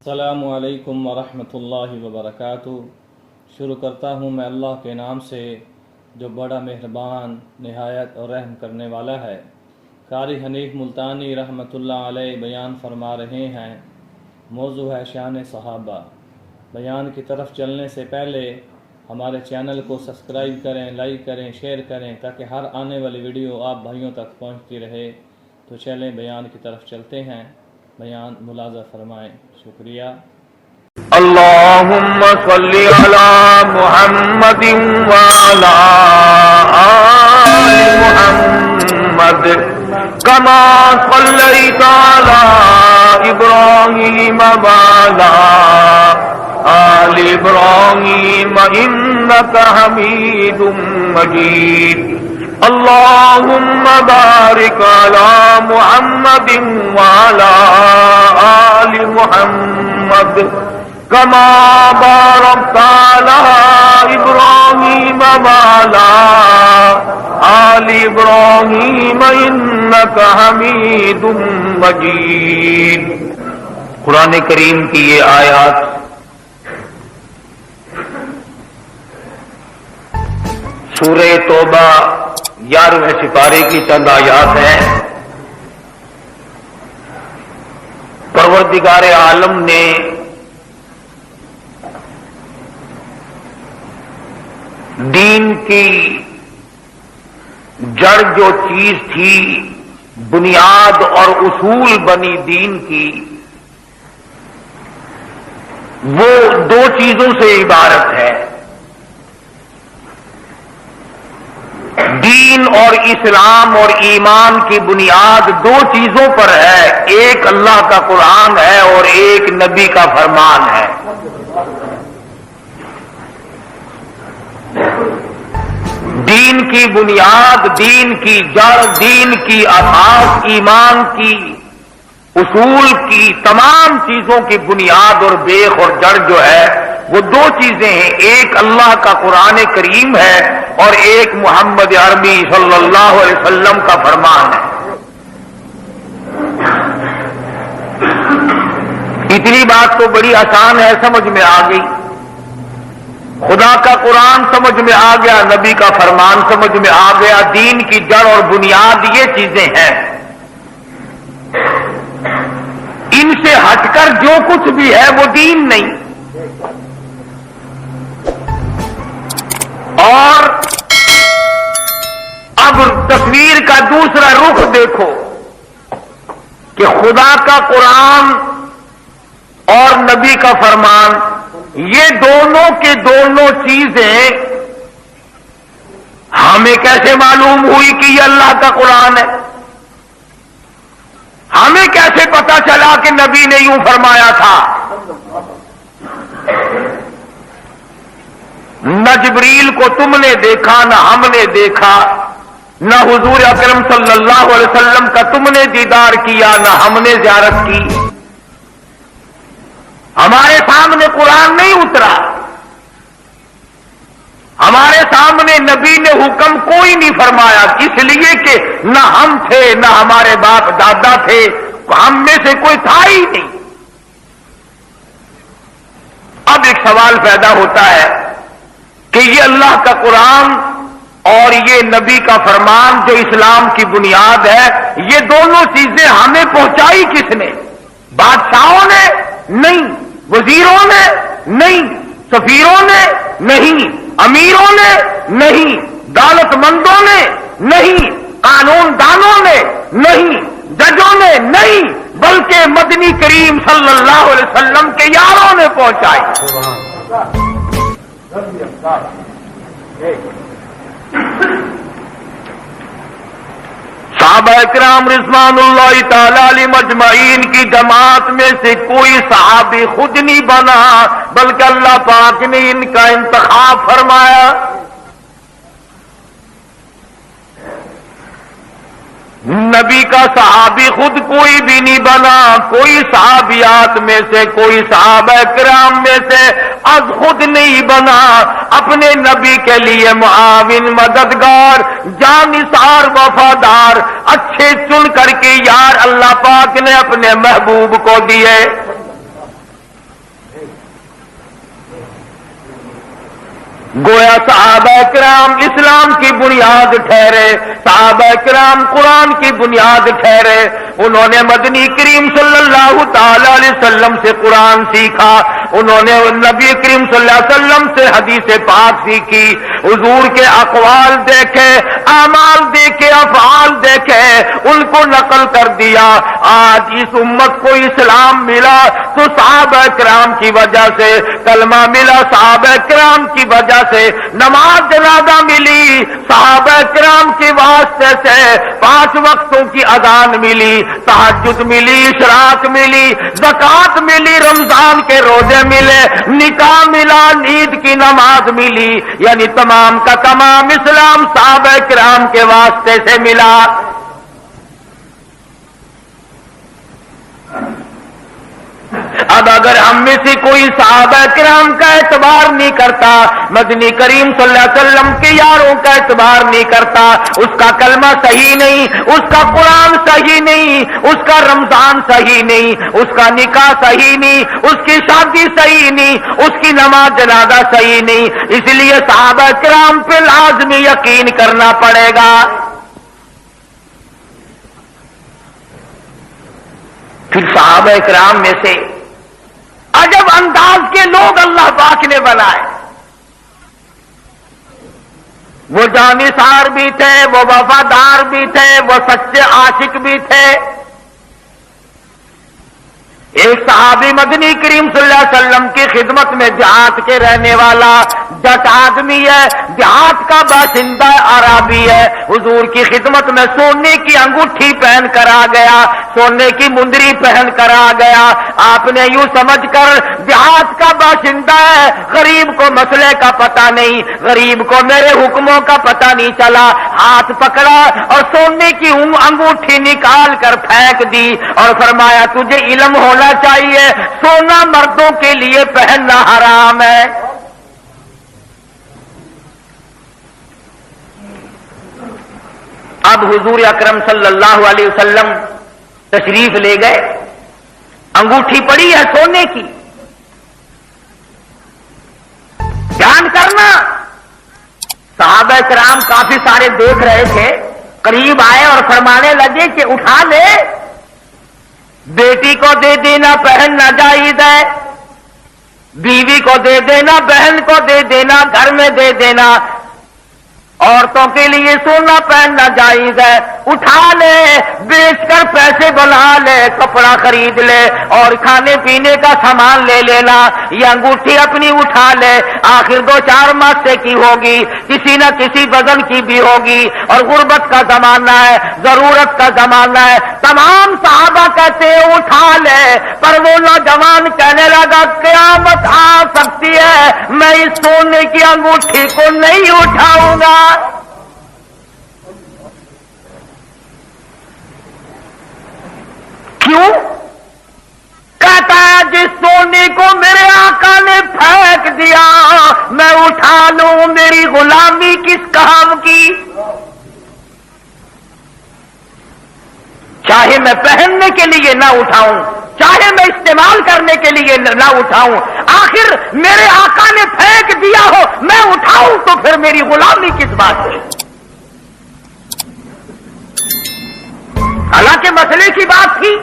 السلام علیکم ورحمۃ اللہ وبرکاتہ۔ شروع کرتا ہوں میں اللہ کے نام سے جو بڑا مہربان نہایت اور رحم کرنے والا ہے۔ قاری حنیف ملتانی رحمۃ اللہ علیہ بیان فرما رہے ہیں، موضوع ہے شان صحابہ۔ بیان کی طرف چلنے سے پہلے ہمارے چینل کو سبسکرائب کریں، لائک کریں، شیئر کریں تاکہ ہر آنے والی ویڈیو آپ بھائیوں تک پہنچتی رہے۔ تو چلیں بیان کی طرف چلتے ہیں، بیان ملاحظہ فرمائیں۔ شکریہ۔ اللهم صل على محمد وعلى آل محمد كما صليت على إبراهيم وعلى آل إبراهيم إنك حميد مجيد اللهم بارك على محمد وعلى آل محمد كما باركت على إبراهيم وعلى آل إبراهيم إنك حميد مجيد۔ قرآن کریم کی یہ آیات سورہ توبہ 11ویں سپارے کی چند آیات ہیں۔ پروردگار عالم نے دین کی جڑ جو چیز تھی، بنیاد اور اصول بنی دین کی، وہ دو چیزوں سے عبارت ہے۔ دین اور اسلام اور ایمان کی بنیاد دو چیزوں پر ہے، ایک اللہ کا قرآن ہے اور ایک نبی کا فرمان ہے۔ دین کی بنیاد، دین کی جڑ، دین کی اساس، ایمان کی اصول کی تمام چیزوں کی بنیاد اور بیخ اور جڑ جو ہے وہ دو چیزیں ہیں، ایک اللہ کا قرآن کریم ہے اور ایک محمد عربی صلی اللہ علیہ وسلم کا فرمان ہے۔ اتنی بات تو بڑی آسان ہے، سمجھ میں آ گئی۔ خدا کا قرآن سمجھ میں آ گیا، نبی کا فرمان سمجھ میں آ گیا، دین کی جڑ اور بنیاد یہ چیزیں ہیں۔ ان سے ہٹ کر جو کچھ بھی ہے وہ دین نہیں۔ اور اب تصویر کا دوسرا رخ دیکھو کہ خدا کا قرآن اور نبی کا فرمان، یہ دونوں کے دونوں چیزیں ہمیں کیسے معلوم ہوئی کہ یہ اللہ کا قرآن ہے؟ ہمیں کیسے پتا چلا کہ نبی نے یوں فرمایا تھا؟ نہ جبریل کو تم نے دیکھا، نہ ہم نے دیکھا، نہ حضور اکرم صلی اللہ علیہ وسلم کا تم نے دیدار کیا، نہ ہم نے زیارت کی۔ ہمارے سامنے قرآن نہیں اترا، ہمارے سامنے نبی نے حکم کوئی نہیں فرمایا، اس لیے کہ نہ ہم تھے، نہ ہمارے باپ دادا تھے، ہم میں سے کوئی تھا ہی نہیں۔ اب ایک سوال پیدا ہوتا ہے کہ یہ اللہ کا قرآن اور یہ نبی کا فرمان جو اسلام کی بنیاد ہے، یہ دونوں چیزیں ہمیں پہنچائی کس نے؟ بادشاہوں نے نہیں، وزیروں نے نہیں، سفیروں نے نہیں، امیروں نے نہیں، دولت مندوں نے نہیں، قانون دانوں نے نہیں، ججوں نے نہیں، بلکہ مدنی کریم صلی اللہ علیہ وسلم کے یاروں نے پہنچائی۔ صحابہ کرام رضوان اللہ تعالی علیہم اجمعین کی جماعت میں سے کوئی صحابی خود نہیں بنا، بلکہ اللہ پاک نے ان کا انتخاب فرمایا۔ نبی کا صحابی خود کوئی بھی نہیں بنا، کوئی صحابیات میں سے، کوئی صحابہ کرام میں سے از خود نہیں بنا، اپنے نبی کے لیے معاون، مددگار، جانثار، وفادار اچھے چن کر کے یار اللہ پاک نے اپنے محبوب کو دیے۔ گویا صحابہ کرام اسلام کی بنیاد ٹھہرے، صحابہ کرام قرآن کی بنیاد ٹھہرے، انہوں نے مدنی کریم صلی اللہ تعالی علیہ وسلم سے قرآن سیکھا، انہوں نے نبی کریم صلی اللہ علیہ وسلم سے حدیث پاک سیکھی، حضور کے اقوال دیکھے، اعمال دیکھے، افعال دیکھے، ان کو نقل کر دیا۔ آج اس امت کو اسلام ملا تو صحابہ کرام کی وجہ سے، کلمہ ملا صحابہ کرام کی وجہ سے، نماز جنازہ ملی صحابہ کرام کے واسطے سے، 5 وقتوں کی اذان ملی، تہجد ملی، اشراق ملی، زکوٰۃ ملی، رمضان کے روزے ملے، نکاح ملا، عید کی نماز ملی، یعنی تمام کا تمام اسلام صحابہ کرام کے واسطے سے ملا۔ اب اگر ہم میں سے کوئی صحابہ کرام کا اعتبار نہیں کرتا، مدنی کریم صلی اللہ علیہ وسلم کے یاروں کا اعتبار نہیں کرتا، اس کا کلمہ صحیح نہیں، اس کا قرآن صحیح نہیں، اس کا رمضان صحیح نہیں، اس کا نکاح صحیح نہیں، اس کی شادی صحیح نہیں، اس کی نماز جنازہ صحیح نہیں، اس لیے صحابہ کرام پہ لازمی یقین کرنا پڑے گا۔ پھر صحابہ کرام میں سے عجب انداز کے لوگ اللہ پاک نے بنائے، وہ جانثار بھی تھے، وہ وفادار بھی تھے، وہ سچے عاشق بھی تھے۔ ایک صحابی مدنی کریم صلی اللہ علیہ وسلم کی خدمت میں دیہات کے رہنے والا جٹ آدمی ہے، دیہات کا باشندہ عربی ہے، حضور کی خدمت میں سونے کی انگوٹھی پہن کر آ گیا، سونے کی مندری پہن کر آ گیا۔ آپ نے یوں سمجھ کر دیہات کا باشندہ ہے، غریب کو مسئلے کا پتہ نہیں، غریب کو میرے حکموں کا پتہ نہیں چلا، ہاتھ پکڑا اور سونے کی انگوٹھی نکال کر پھینک دی اور فرمایا تجھے علم ہونا چاہیے، سونا مردوں کے لیے پہننا حرام ہے۔ اب حضور اکرم صلی اللہ علیہ وسلم تشریف لے گئے، انگوٹھی پڑی ہے سونے کی، دھیان کرنا، صحابہ کرام کافی سارے دیکھ رہے تھے، قریب آئے اور فرمانے لگے کہ اٹھا لے، بیٹی کو دے دینا پہننا جائز ہے، بیوی کو دے دینا، بہن کو دے دینا، گھر میں دے دینا، عورتوں کے لیے سونا پہننا جائز ہے، اٹھا لے، بیچ کر پیسے بنا لے، کپڑا خرید لے اور کھانے پینے کا سامان لے لینا، یہ انگوٹھی اپنی اٹھا لے، آخر 2-4 ماسے کی ہوگی، کسی نہ کسی وزن کی بھی ہوگی، اور غربت کا زمانہ ہے، ضرورت کا زمانہ ہے۔ تمام صحابہ کہتے ہیں اٹھا لے، پر وہ نوجوان کہنے لگا قیامت آ سکتی ہے، میں اس سونے کی انگوٹھی کو نہیں اٹھاؤں گا۔ کیوں؟ کہتا ہے جس سونے کو میرے آقا نے پھینک دیا میں اٹھا لوں، میری غلامی کس کام کی؟ چاہے میں پہننے کے لیے نہ اٹھاؤں، چاہے میں استعمال کرنے کے لیے نہ اٹھاؤں، آخر میرے آقا نے پھینک دیا ہو میں اٹھاؤں تو پھر میری غلامی کس بات کی؟ حالانکہ مسئلے کی بات تھی،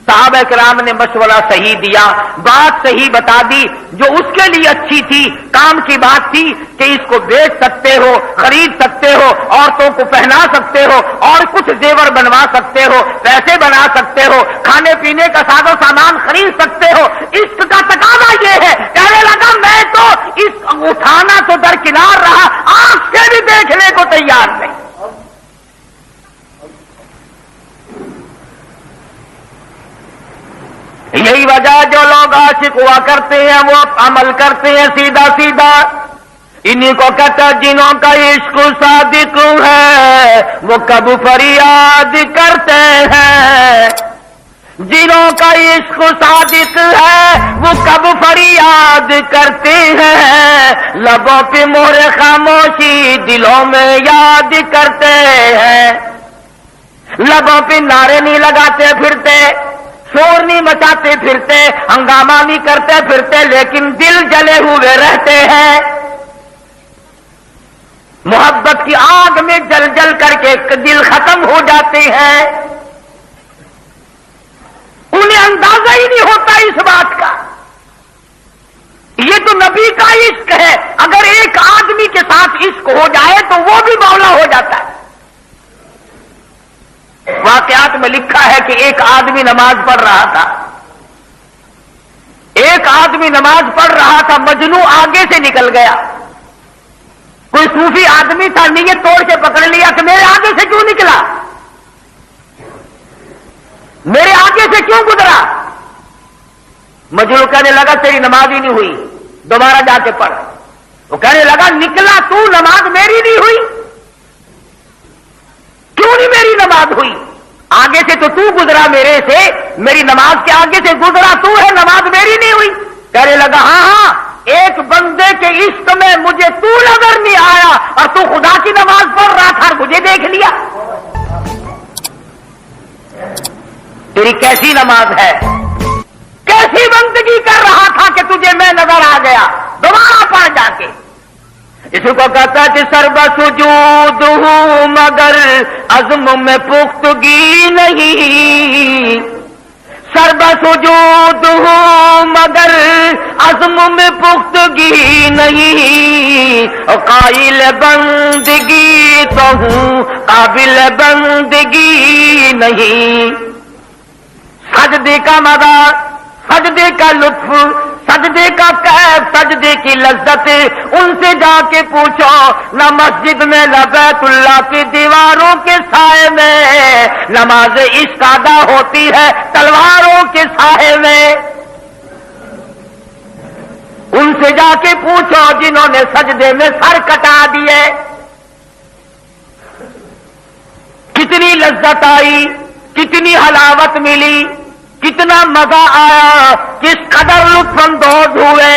صحابہ کرام نے مشورہ صحیح دیا، بات صحیح بتا دی، جو اس کے لیے اچھی تھی، کام کی بات تھی کہ اس کو بیچ سکتے ہو، خرید سکتے ہو، عورتوں کو پہنا سکتے ہو، اور کچھ زیور بنوا سکتے ہو، پیسے بنا سکتے ہو، کھانے پینے کا ساز و سامان خرید سکتے ہو، اس کا تقاضا یہ ہے۔ کہنے لگا میں تو اس اٹھانا تو درکنار رہا، آنکھ سے بھی دیکھنے کو تیار نہیں۔ یہی وجہ جو لوگ عاشق ہوا کرتے ہیں وہ عمل کرتے ہیں سیدھا سیدھا، انہی کو کہتا جنہوں کا عشق صادق ہے وہ کب فریاد کرتے ہیں، جنہوں کا عشق صادق ہے وہ کب فریاد کرتے ہیں، لبوں پہ مہر خاموشی دلوں میں یاد کرتے ہیں، لبوں پہ نعرے نہیں لگاتے پھرتے، شور نہیں مچاتے پھرتے، ہنگامہ نہیں کرتے پھرتے، لیکن دل جلے ہوئے رہتے ہیں۔ محبت کی آگ میں جل جل کر کے دل ختم ہو جاتے ہیں، انہیں اندازہ ہی نہیں ہوتا اس بات کا۔ یہ تو نبی کا عشق ہے، اگر ایک آدمی کے ساتھ عشق ہو جائے تو وہ بھی مولا ہو جاتا ہے۔ واقعات میں لکھا ہے کہ ایک آدمی نماز پڑھ رہا تھا، ایک آدمی نماز پڑھ رہا تھا، مجنوں آگے سے نکل گیا۔ کوئی صوفی آدمی تھا، نیت توڑ کے پکڑ لیا کہ میرے آگے سے کیوں نکلا، میرے آگے سے کیوں گزرا؟ مجنوں کہنے لگا تیری نماز ہی نہیں ہوئی، دوبارہ جا کے پڑھ۔ وہ کہنے لگا نکلا تو، نماز میری نہیں ہوئی، کیوں نہیں میری نماز ہوئی؟ آگے سے تو گزرا میرے سے، میری نماز کے آگے سے گزرا تو ہے، نماز میری نہیں ہوئی۔ کہنے لگا ہاں ایک بندے کے عشق میں مجھے تو نظر نہیں آیا اور تو خدا کی نماز پڑھ رہا تھا اور مجھے دیکھ لیا۔ تیری کیسی نماز ہے، کیسی بندگی کر رہا تھا کہ تجھے میں نظر آ گیا؟ دوبارہ پڑھ جا کے۔ اس کو کہتا کہ سرب سجود ہوں مگر عزم میں پختگی نہیں، سرب سجود ہوں مگر عزم میں پختگی نہیں، قائل بندگی تو ہوں قابل بندگی نہیں۔ سجدے کا مزہ، سجدے کا لطف، سجدے کا کیف، سجدے کی لذت ان سے جا کے پوچھو، نہ مسجد میں نہ بیت اللہ کی دیواروں کے سائے میں نماز عشق ادا ہوتی ہے تلواروں کے سائے میں۔ ان سے جا کے پوچھو جنہوں نے سجدے میں سر کٹا دیے، کتنی لذت آئی، کتنی حلاوت ملی، کتنا مزہ آیا، کس قدر لطف اندوز ہوئے۔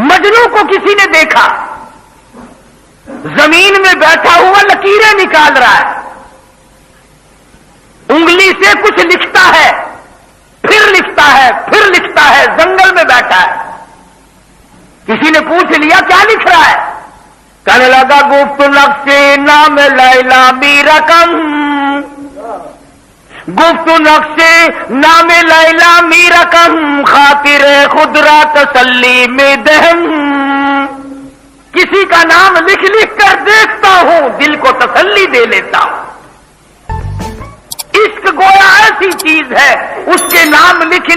مجنوں کو کسی نے دیکھا زمین میں بیٹھا ہوا لکیریں نکال رہا ہے، انگلی سے کچھ لکھتا ہے، پھر لکھتا ہے، پھر لکھتا ہے، جنگل میں بیٹھا ہے۔ کسی نے پوچھ لیا کیا لکھ رہا ہے؟ کہنے لگا گفت نقش نام لیلا می رقم، گفت نقش نام لیلا می رقم، خاطر خود را تسلی میں دہم، کسی کا نام لکھ لکھ کر دیکھتا ہوں، دل کو تسلی دے لیتا ہوں۔ عشق گویا ایسی چیز ہے، اس کے نام لکھ،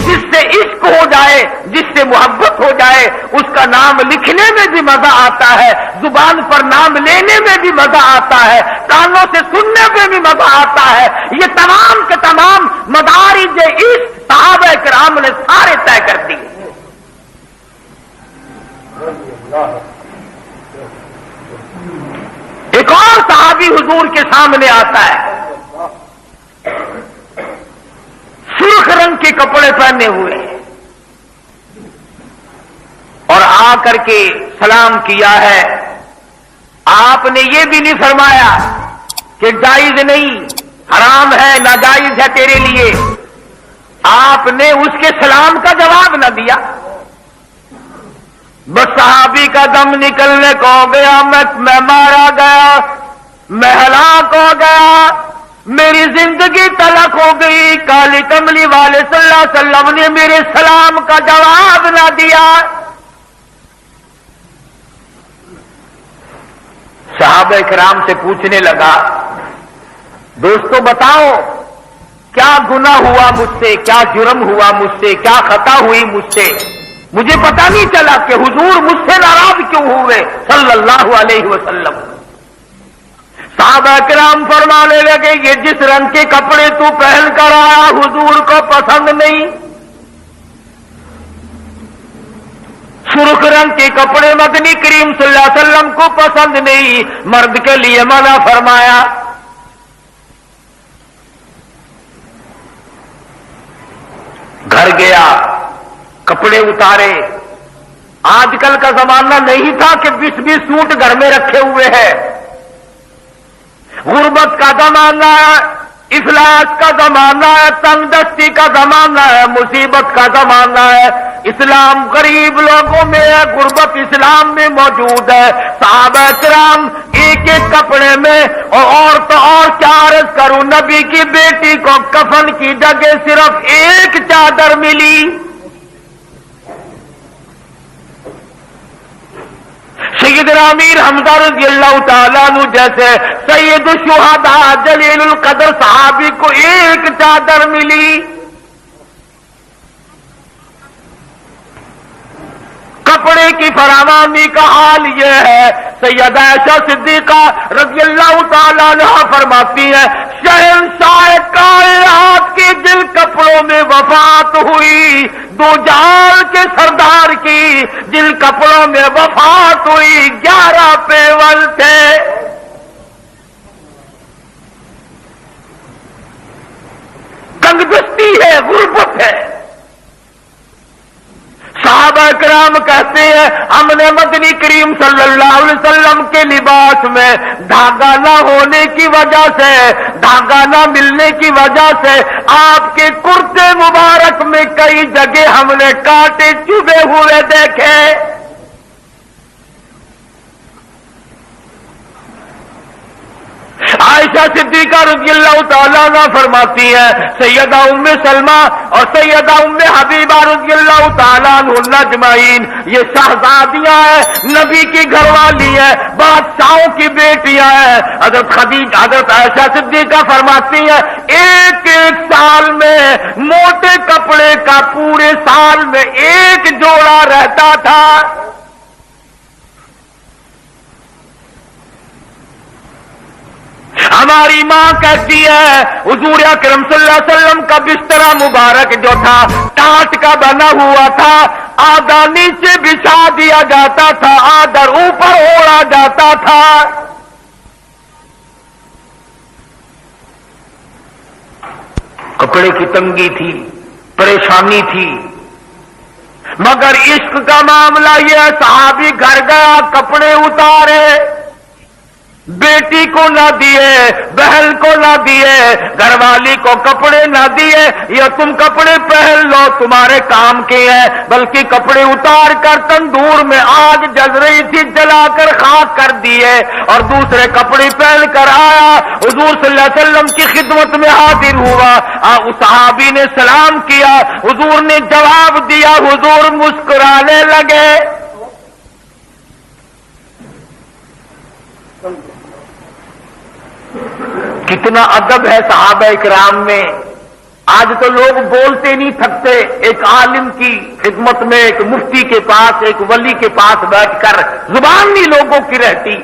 جس سے عشق ہو جائے، جس سے محبت ہو جائے، اس کا نام لکھنے میں بھی مزہ آتا ہے، زبان پر نام لینے میں بھی مزہ آتا ہے، کانوں سے سننے میں بھی مزہ آتا ہے۔ یہ تمام کے تمام مدارج عشق صحابہ کرام نے سارے طے کر دیے۔ ایک اور صحابی حضور کے سامنے آتا ہے، سرخ رنگ کے کپڑے پہنے ہوئے، اور آ کر کے سلام کیا ہے۔ آپ نے یہ بھی نہیں فرمایا کہ جائز نہیں، حرام ہے، ناجائز ہے تیرے لیے، آپ نے اس کے سلام کا جواب نہ دیا۔ بس صحابی کا دم نکلنے کو ہو گیا، میں مارا گیا، میں ہلاک ہو گیا، میری زندگی تلخ ہو گئی، کالی کملی والے صلی اللہ علیہ وسلم نے میرے سلام کا جواب نہ دیا۔ صحابہ کرام سے پوچھنے لگا، دوستو بتاؤ کیا گناہ ہوا مجھ سے، کیا جرم ہوا مجھ سے، کیا خطا ہوئی مجھ سے، مجھے پتا نہیں چلا کہ حضور مجھ سے ناراض کیوں ہوئے صلی اللہ علیہ وسلم۔ صحابہ کرام فرمانے لگے، یہ جس رنگ کے کپڑے تو پہن کر آیا حضور کو پسند نہیں، سرخ رنگ کے کپڑے مدنی کریم صلی اللہ علیہ وسلم کو پسند نہیں، مرد کے لیے منع فرمایا۔ گھر گیا، کپڑے اتارے، آج کل کا زمانہ نہیں تھا کہ 20-20 سوٹ گھر میں رکھے ہوئے ہیں، غربت کا زمانہ، افلاس کا زمانہ ہے، تنگ دستی کا زمانہ ہے، مصیبت کا زمانہ ہے، اسلام غریب لوگوں میں ہے، غربت اسلام میں موجود ہے۔ صحابہ کرام ایک ایک کپڑے میں، اور تو اور کیا عرض کروں، نبی کی بیٹی کو کفن کی جگہ صرف ایک چادر ملی۔ سیدنا امیر حمزہ رضی اللہ تعالیٰ عنہ جیسے سید الشہداء جلیل القدر صحابی کو ایک چادر ملی۔ کپڑے کی فراوانی کا حال یہ ہے، سیدہ عائشہ صدیقہ رضی اللہ تعالیٰ عنہ فرماتی ہے، شہنشاہ کائنات کے جن کپڑوں میں وفات ہوئی، دو جہان کے سردار کی جن کپڑوں میں وفات ہوئی، 11 پیول تھے۔ تنگدستی ہے، غربت ہے۔ صحابہ کرام کہتے ہیں ہم نے مدنی کریم صلی اللہ علیہ وسلم کے لباس میں دھاگا نہ ہونے کی وجہ سے، دھاگا نہ ملنے کی وجہ سے آپ کے کرتے مبارک میں کئی جگہ ہم نے کانٹے چبھے ہوئے دیکھے۔ عائشہ صدیقہ رضی اللہ تعالیٰ عنہ فرماتی ہے، سیدہ ام سلمہ اور سیدہ ام حبیبہ رضی اللہ تعالیٰ عنہ اجمعین یہ شہزادیاں ہیں، نبی کی گھر والی ہیں، بادشاہوں کی بیٹیاں ہیں۔ حضرت عائشہ صدیقہ فرماتی ہیں ایک ایک سال میں موٹے کپڑے کا پورے سال میں ایک جوڑا رہتا تھا۔ ہماری ماں کہتی ہے حضور اکرم صلی اللہ علیہ وسلم کا بسترا مبارک جو تھا ٹاٹ کا بنا ہوا تھا، آدھا نیچے بچھا دیا جاتا تھا، آدھا اوپر اوڑا جاتا تھا۔ کپڑے کی تنگی تھی، پریشانی تھی، مگر عشق کا معاملہ یہ ہے، صحابی گھر گیا کپڑے اتارے، بیٹی کو نہ دیے، بہن کو نہ دیے، گھر والی کو کپڑے نہ دیے، یا تم کپڑے پہن لو تمہارے کام کے ہیں، بلکہ کپڑے اتار کر تندور میں آگ جل رہی تھی جلا کر خاک کر دیے، اور دوسرے کپڑے پہن کر آیا، حضور صلی اللہ علیہ وسلم کی خدمت میں حاضر ہوا۔ اس صحابی نے سلام کیا، حضور نے جواب دیا، حضور مسکرانے لگے۔ کتنا ادب ہے صحابہ کرام میں۔ آج تو لوگ بولتے نہیں تھکتے، ایک عالم کی خدمت میں، ایک مفتی کے پاس، ایک ولی کے پاس بیٹھ کر زبان نہیں لوگوں کی رہتی۔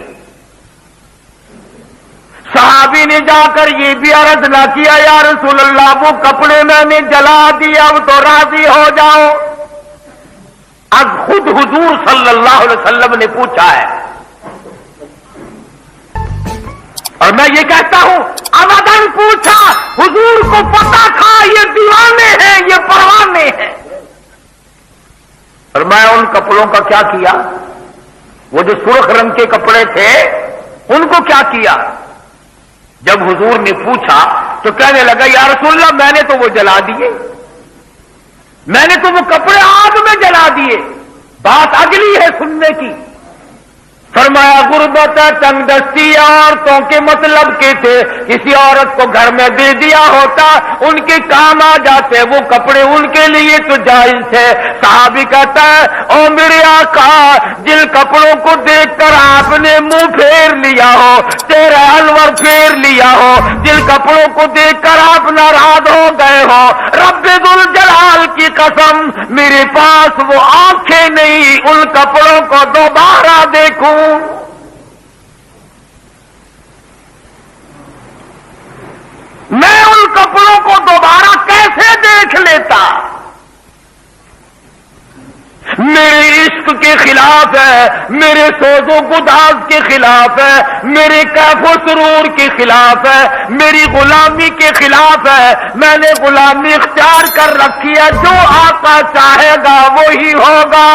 صحابی نے جا کر یہ بھی عرض نہ کیا یا رسول اللہ وہ کپڑے میں نے جلا دیا، اب تو راضی ہو جاؤ۔ اب خود حضور صلی اللہ علیہ وسلم نے پوچھا ہے، اور میں یہ کہتا ہوں ابداً پوچھا، حضور کو پتا تھا یہ دیوانے ہیں، یہ پروانے ہیں۔ اور میں ان کپڑوں کا کیا کیا؟ وہ جو سرخ رنگ کے کپڑے تھے ان کو کیا کیا؟ جب حضور نے پوچھا تو کہنے لگا یا رسول اللہ میں نے تو وہ جلا دیے، میں نے تو وہ کپڑے آگ میں جلا دیے۔ بات اگلی ہے سننے کی۔ فرمایا غربت تنگ دستی عورتوں کے مطلب کے تھے، کسی عورت کو گھر میں دے دیا ہوتا ان کے کام آ جاتے، وہ کپڑے ان کے لیے تو جائز تھے۔ صحابی کہتا ہے او میرے آقا جن کپڑوں کو دیکھ کر آپ نے منہ پھیر لیا ہو، چہرہ انور پھیر لیا ہو، جن کپڑوں کو دیکھ کر آپ ناراض ہو گئے ہو، رب ذوالجلال کی قسم میرے پاس وہ آنکھیں نہیں ان کپڑوں کو دوبارہ دیکھوں۔ میں ان کپڑوں کو دوبارہ کیسے دیکھ لیتا؟ میرے عشق کے خلاف ہے، میرے سوز و گداز کے خلاف ہے، میرے کیف و سرور کے خلاف ہے، میری غلامی کے خلاف ہے۔ میں نے غلامی اختیار کر رکھی ہے، جو آقا چاہے گا وہی ہوگا۔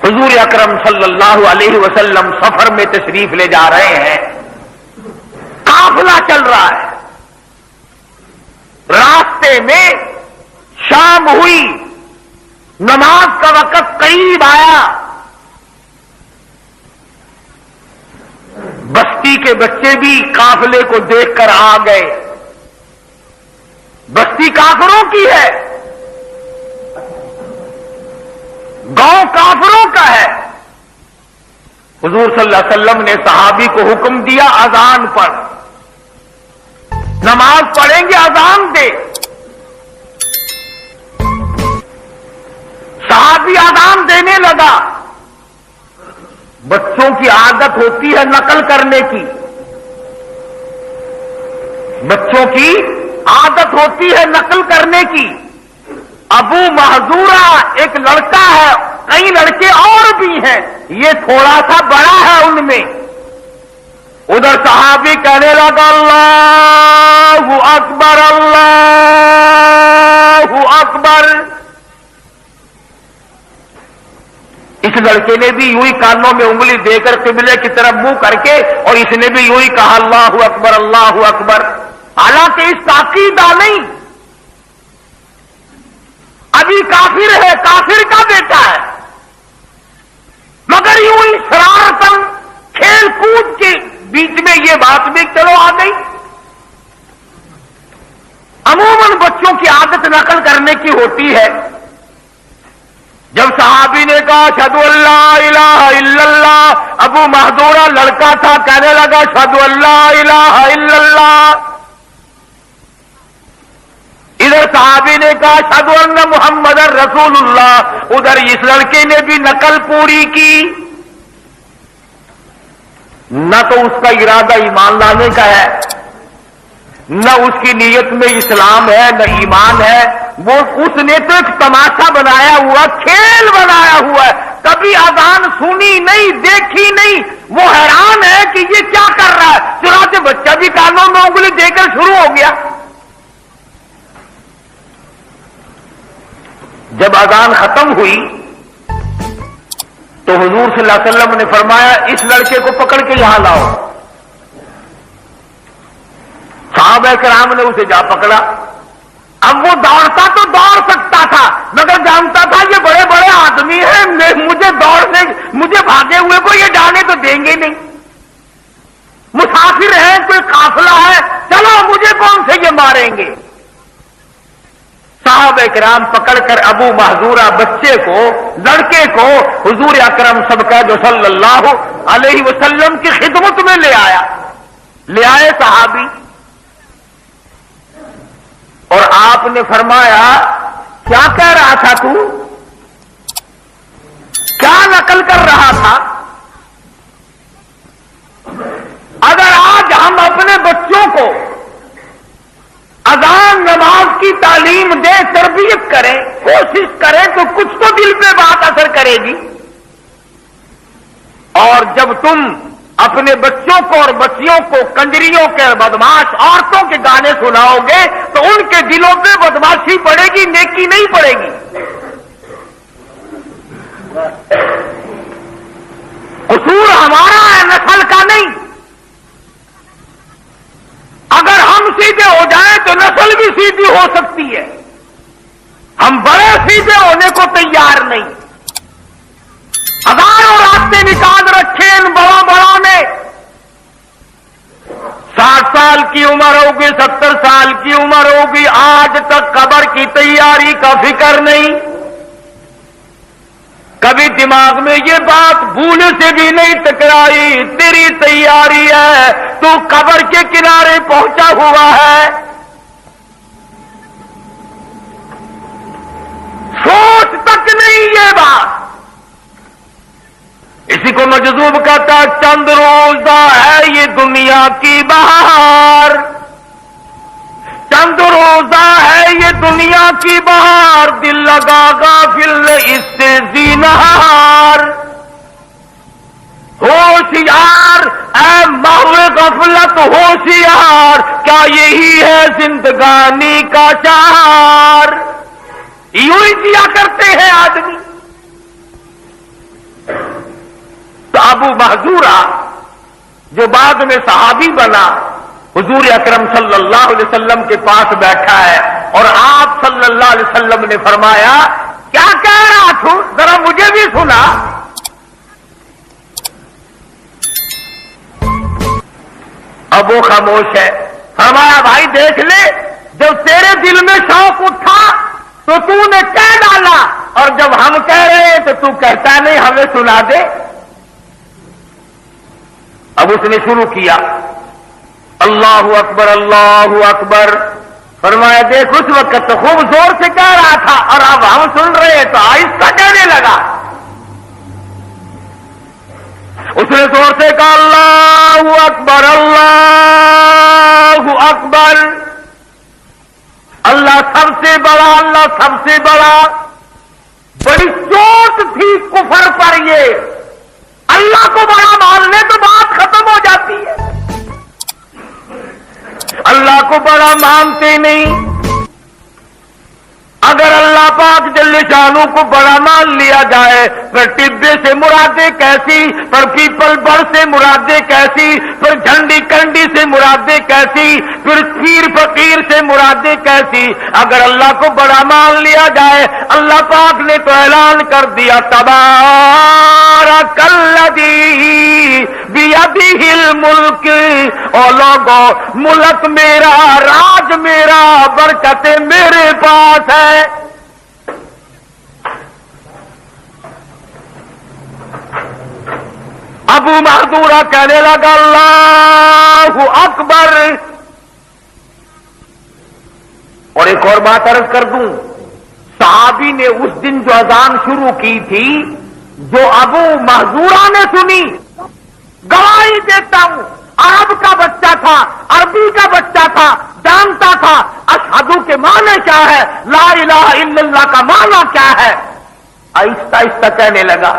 حضور اکرم صلی اللہ علیہ وسلم سفر میں تشریف لے جا رہے ہیں، قافلہ چل رہا ہے، راستے میں شام ہوئی، نماز کا وقت قریب آیا، بستی کے بچے بھی قافلے کو دیکھ کر آ گئے۔ بستی کافروں کی ہے، گاؤں کافروں کا ہے۔ حضور صلی اللہ علیہ وسلم نے صحابی کو حکم دیا اذان پڑھ، نماز پڑھیں گے اذان دے۔ صحابی اذان دینے لگا۔ بچوں کی عادت ہوتی ہے نقل کرنے کی، بچوں کی عادت ہوتی ہے نقل کرنے کی۔ ابو محذورہ ایک لڑکا ہے، کئی لڑکے اور بھی ہیں، یہ تھوڑا سا بڑا ہے ان میں۔ ادھر صحابی کہنے لگا اللہ اکبر اللہ اکبر۔ اس لڑکے نے بھی یوں ہی کانوں میں انگلی دے کر قبلے کی طرف منہ کر کے، اور اس نے بھی یوں ہی کہا اللہ اکبر اللہ اکبر۔ حالانکہ اس کا عقیدہ نہیں، ابھی کافر ہے، کافر کا بیٹا ہے، مگر یوں ہی شرارتاً کھیل کود کے بیچ میں یہ بات بھی چلو آ گئی۔ عموماً بچوں کی عادت نقل کرنے کی ہوتی ہے۔ جب صحابی نے کہا اشہد ان لا الہ الا اللہ، ابو محذورہ لڑکا تھا، کہنے لگا اشہد ان لا الہ الا اللہ۔ ادھر صحابی نے کہا اشہد ان محمد رسول اللہ، ادھر اس لڑکے نے بھی نقل پوری کی۔ نہ تو اس کا ارادہ ایمان لانے کا ہے، نہ اس کی نیت میں اسلام ہے، نہ ایمان ہے۔ اس نے تو ایک تماشا بنایا ہوا، کھیل بنایا ہوا ہے، کبھی اذان سنی نہیں، دیکھی نہیں۔ وہ حیران ہے کہ یہ کیا کر رہا ہے، چنانچہ بچہ بھی کانوں میں انگلی دے کر شروع ہو گیا۔ جب اذان ختم ہوئی تو حضور صلی اللہ علیہ وسلم نے فرمایا اس لڑکے کو پکڑ کے یہاں لاؤ۔ صحابہ کرام نے اسے جا پکڑا۔ اب وہ دوڑتا تو دوڑ سکتا تھا، مگر جانتا تھا یہ بڑے بڑے آدمی ہیں، مجھے بھاگے ہوئے کو یہ جانے تو دیں گے نہیں، مسافر ہیں، کوئی قافلہ ہے، چلو مجھے کون سے یہ ماریں گے۔ صحابہ کرام پکڑ کر ابو محذورہ بچے کو، لڑکے کو حضور اکرم صدقہ جو صلی اللہ علیہ وسلم کی خدمت میں لے آئے صحابی، اور آپ نے فرمایا کیا کہہ رہا تھا تو، کیا نقل کر رہا تھا؟ اگر آج ہم اپنے بچوں کو اذان نماز کی تعلیم دیں، تربیت کریں، کوشش کریں تو کچھ تو دل پہ بات اثر کرے گی۔ اور جب تم اپنے بچوں کو اور بچیوں کو کنجریوں کے بدماش عورتوں کے گانے سناؤ گے تو ان کے دلوں پہ بدماشی پڑے گی، نیکی نہیں پڑے گی۔ قصور ہمارا ہے، نسل کا نہیں۔ اگر ہم سیدھے ہو جائیں تو نسل بھی سیدھی ہو سکتی ہے۔ ہم بڑے سیدھے ہونے کو تیار نہیں۔ ہزاروں راستے نکال رکھے ان بڑوں نے۔ 60 سال کی عمر ہوگی، 70 سال کی عمر ہوگی، آج تک قبر کی تیاری کا فکر نہیں۔ کبھی دماغ میں یہ بات بھول سے بھی نہیں ٹکرائی، تیری تیاری ہے، تو قبر کے کنارے پہنچا ہوا ہے۔ سوچ تک نہیں یہ بات۔ اسی کو مجذوب کہتا ہے چند روزہ ہے یہ دنیا کی بہار، چند روزہ ہے یہ دنیا کی بہار، دل لگا غافل اس سے زینہار۔ ہوشیار اے محو غفلت ہوشیار، کیا یہی ہے زندگانی کا چار؟ یوں ہی کیا کرتے ہیں آدمی۔ ابو محذورہ جو بعد میں صحابی بنا حضور اکرم صلی اللہ علیہ وسلم کے پاس بیٹھا ہے اور آپ صلی اللہ علیہ وسلم نے فرمایا کیا کہہ رہا تھا ذرا مجھے بھی سنا. اب وہ خاموش ہے. فرمایا بھائی دیکھ لے جب تیرے دل میں شوق اٹھا تو نے کہہ ڈالا اور جب ہم کہہ رہے ہیں تو تو کہتا نہیں ہمیں سنا دے. اب اس نے شروع کیا اللہ اکبر اللہ اکبر. فرمایا دیکھ اس وقت تو خوب زور سے کہہ رہا تھا اور اب ہم سن رہے ہیں تو آہستہ کہنے لگا. اس نے زور سے کہا اللہ اکبر اللہ اکبر. اللہ سب سے بڑا اللہ سب سے بڑا. بڑی چوٹ تھی کفر پر یہ. اللہ کو بڑا ماننے تو بات ختم ہو جاتی ہے. اللہ کو بڑا مانتے نہیں. اگر اللہ پاک جل شانہ کو بڑا مان لیا جائے پھر ٹبے سے مرادیں کیسی, پھر پیپل بر سے مرادیں کیسی, پھر جھنڈی کنڈی سے مرادیں کیسی, پھر پیر فقیر سے مرادیں کیسی. اگر اللہ کو بڑا مان لیا جائے اللہ پاک نے تو اعلان کر دیا تبارک الذی بیدہ الملک. او لوگو ملک میرا راج میرا برکتیں میرے پاس ہے. ابو محذورہ کہنے لگا اللہ اکبر. اور ایک اور بات عرض کر دوں, صحابی نے اس دن جو اذان شروع کی تھی جو ابو محذورہ نے سنی, گواہی دیتا ہوں عرب کا بچہ تھا, عربی کا بچہ تھا, جانتا تھا اشہدو کے معنی کیا ہے, لا الہ الا اللہ کا معنی کیا ہے. آہستہ آہستہ کہنے لگا.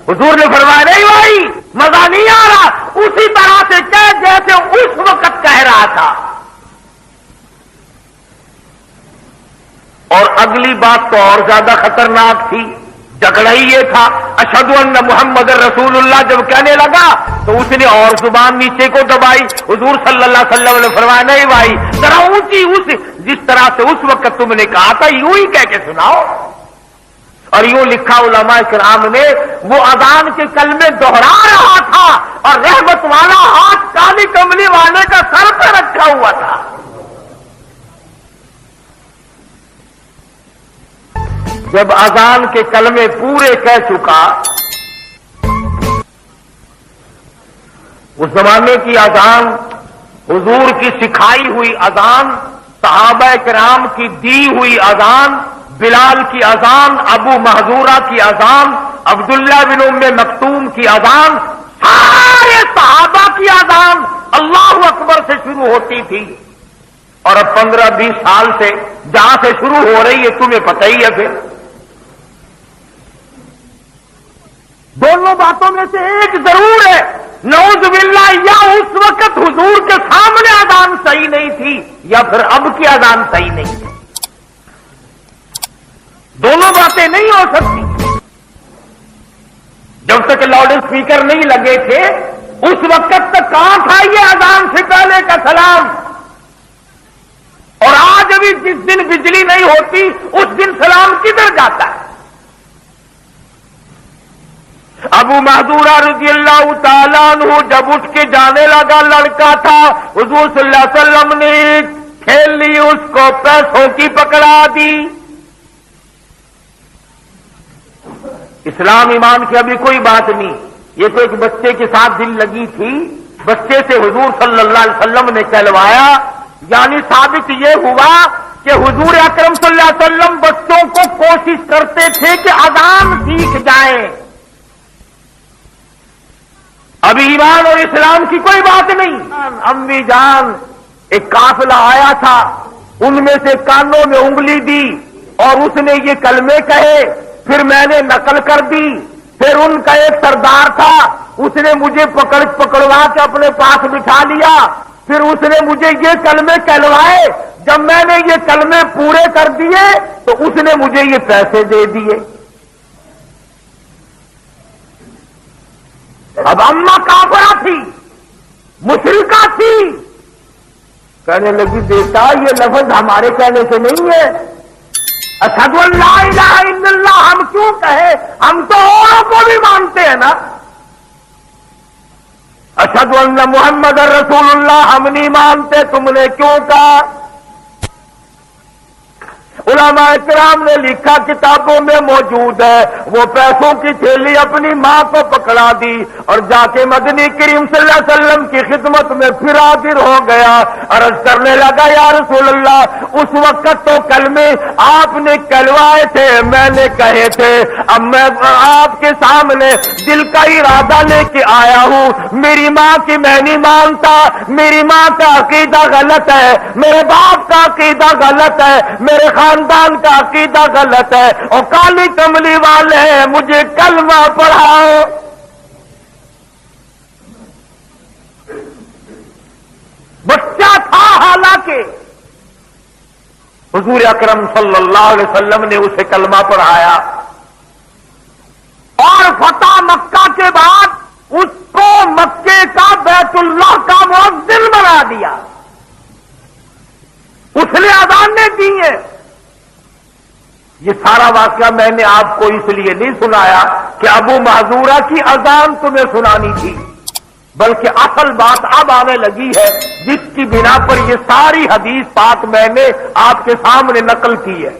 حضور نے فرمایا نہیں بھائی مزہ نہیں آ رہا, اسی طرح سے کہہ جیسے اس وقت کہہ رہا تھا. اور اگلی بات تو اور زیادہ خطرناک تھی. جھگڑا ہی یہ تھا اشہدو ان محمد رسول اللہ جب کہنے لگا تو اس نے اور زبان نیچے کو دبائی. حضور صلی اللہ علیہ وسلم نے فرمایا نہیں بھائی ذرا اونچی اس جس طرح سے اس وقت تم نے کہا تھا یوں ہی کہہ کے سناؤ. اور یوں لکھا علماء کرام نے وہ اذان کے کلمے دوہرا رہا تھا اور رحمت والا ہاتھ کالی کملی والے کا سر پہ رکھا ہوا تھا. جب اذان کے کلمے پورے کہہ چکا, اس زمانے کی اذان حضور کی سکھائی ہوئی اذان, صحابہ کرام کی دی ہوئی اذان, بلال کی اذان, ابو محذورہ کی اذان, عبداللہ بن ام مکتوم کی اذان, سارے صحابہ کی اذان اللہ اکبر سے شروع ہوتی تھی. اور اب 15-20 سال سے جہاں سے شروع ہو رہی ہے تمہیں پتہ ہی ہے. پھر دونوں باتوں میں سے ایک ضرور ہے, نعوذ باللہ یا اس وقت حضور کے سامنے اذان صحیح نہیں تھی یا پھر اب کی اذان صحیح نہیں تھی. دونوں باتیں نہیں ہو سکتی. جب تک لاؤڈ اسپیکر نہیں لگے تھے اس وقت تک کہاں تھا یہ اذان سے پہلے کا سلام. اور آج ابھی جس دن بجلی نہیں ہوتی اس دن سلام کدھر جاتا ہے. ابو محذورہ رضی اللہ تعالیٰ عنہ جب اٹھ کے جانے لگا, لڑکا تھا, حضور صلی اللہ علیہ وسلم نے کھیل لی, اس کو پیسوں کی پکڑا دی. اسلام ایمان کی ابھی کوئی بات نہیں. یہ تو ایک بچے کے ساتھ دل لگی تھی, بچے سے حضور صلی اللہ علیہ وسلم نے کہلوایا. یعنی ثابت یہ ہوا کہ حضور اکرم صلی اللہ علیہ وسلم بچوں کو کوشش کرتے تھے کہ اذان سیکھ جائیں. ابھی ایمان اور اسلام کی کوئی بات نہیں. امی جان ایک قافلہ آیا تھا, ان میں سے کانوں میں انگلی دی اور اس نے یہ کلمے کہے, پھر میں نے نقل کر دی. پھر ان کا ایک سردار تھا, اس نے مجھے پکڑوا کے اپنے پاس بٹھا لیا. پھر اس نے مجھے یہ کلمے کہلوائے. جب میں نے یہ کلمے پورے کر دیے تو اس نے مجھے یہ پیسے دے دیے. اب اماں کافرہ تھی، مشرکہ تھی، کہنے لگی بیٹا یہ لفظ ہمارے کہنے سے نہیں ہے، اشہد ان لا الہ الا اللہ ہم کیوں کہے، ہم تو اوروں کو بھی مانتے ہیں نا، اشہد ان محمد رسول اللہ ہم نہیں مانتے، تم نے کیوں کہا؟ علماء کرام نے لکھا کتابوں میں موجود ہے، وہ پیسوں کی تھیلی اپنی ماں کو پکڑا دی اور جا کے مدنی کریم صلی اللہ علیہ وسلم کی خدمت میں پھر حاضر ہو گیا، عرض کرنے لگا یا رسول اللہ اس وقت تو کلمے آپ نے کہلوائے تھے، میں نے کہے تھے، اب میں آپ کے سامنے دل کا ارادہ لے کے آیا ہوں، میری ماں کی میں نہیں مانتا، میری ماں کا عقیدہ غلط ہے، میرے باپ کا عقیدہ غلط ہے، میرے خاندان کا عقیدہ غلط ہے، اور کالی کملی والے ہیں، مجھے کلمہ پڑھاؤ۔ بچہ تھا حالانکہ حضور اکرم صلی اللہ علیہ وسلم نے اسے کلمہ پڑھایا، اور فتح مکہ کے بعد اس کو مکے کا بیت اللہ کا مؤذن بنا دیا، اس نے اذانیں دی ہیں۔ یہ سارا واقعہ میں نے آپ کو اس لیے نہیں سنایا کہ ابو محذورہ کی اذان تمہیں سنانی تھی، بلکہ اصل بات اب آنے لگی ہے جس کی بنا پر یہ ساری حدیث پاک میں نے آپ کے سامنے نقل کی ہے۔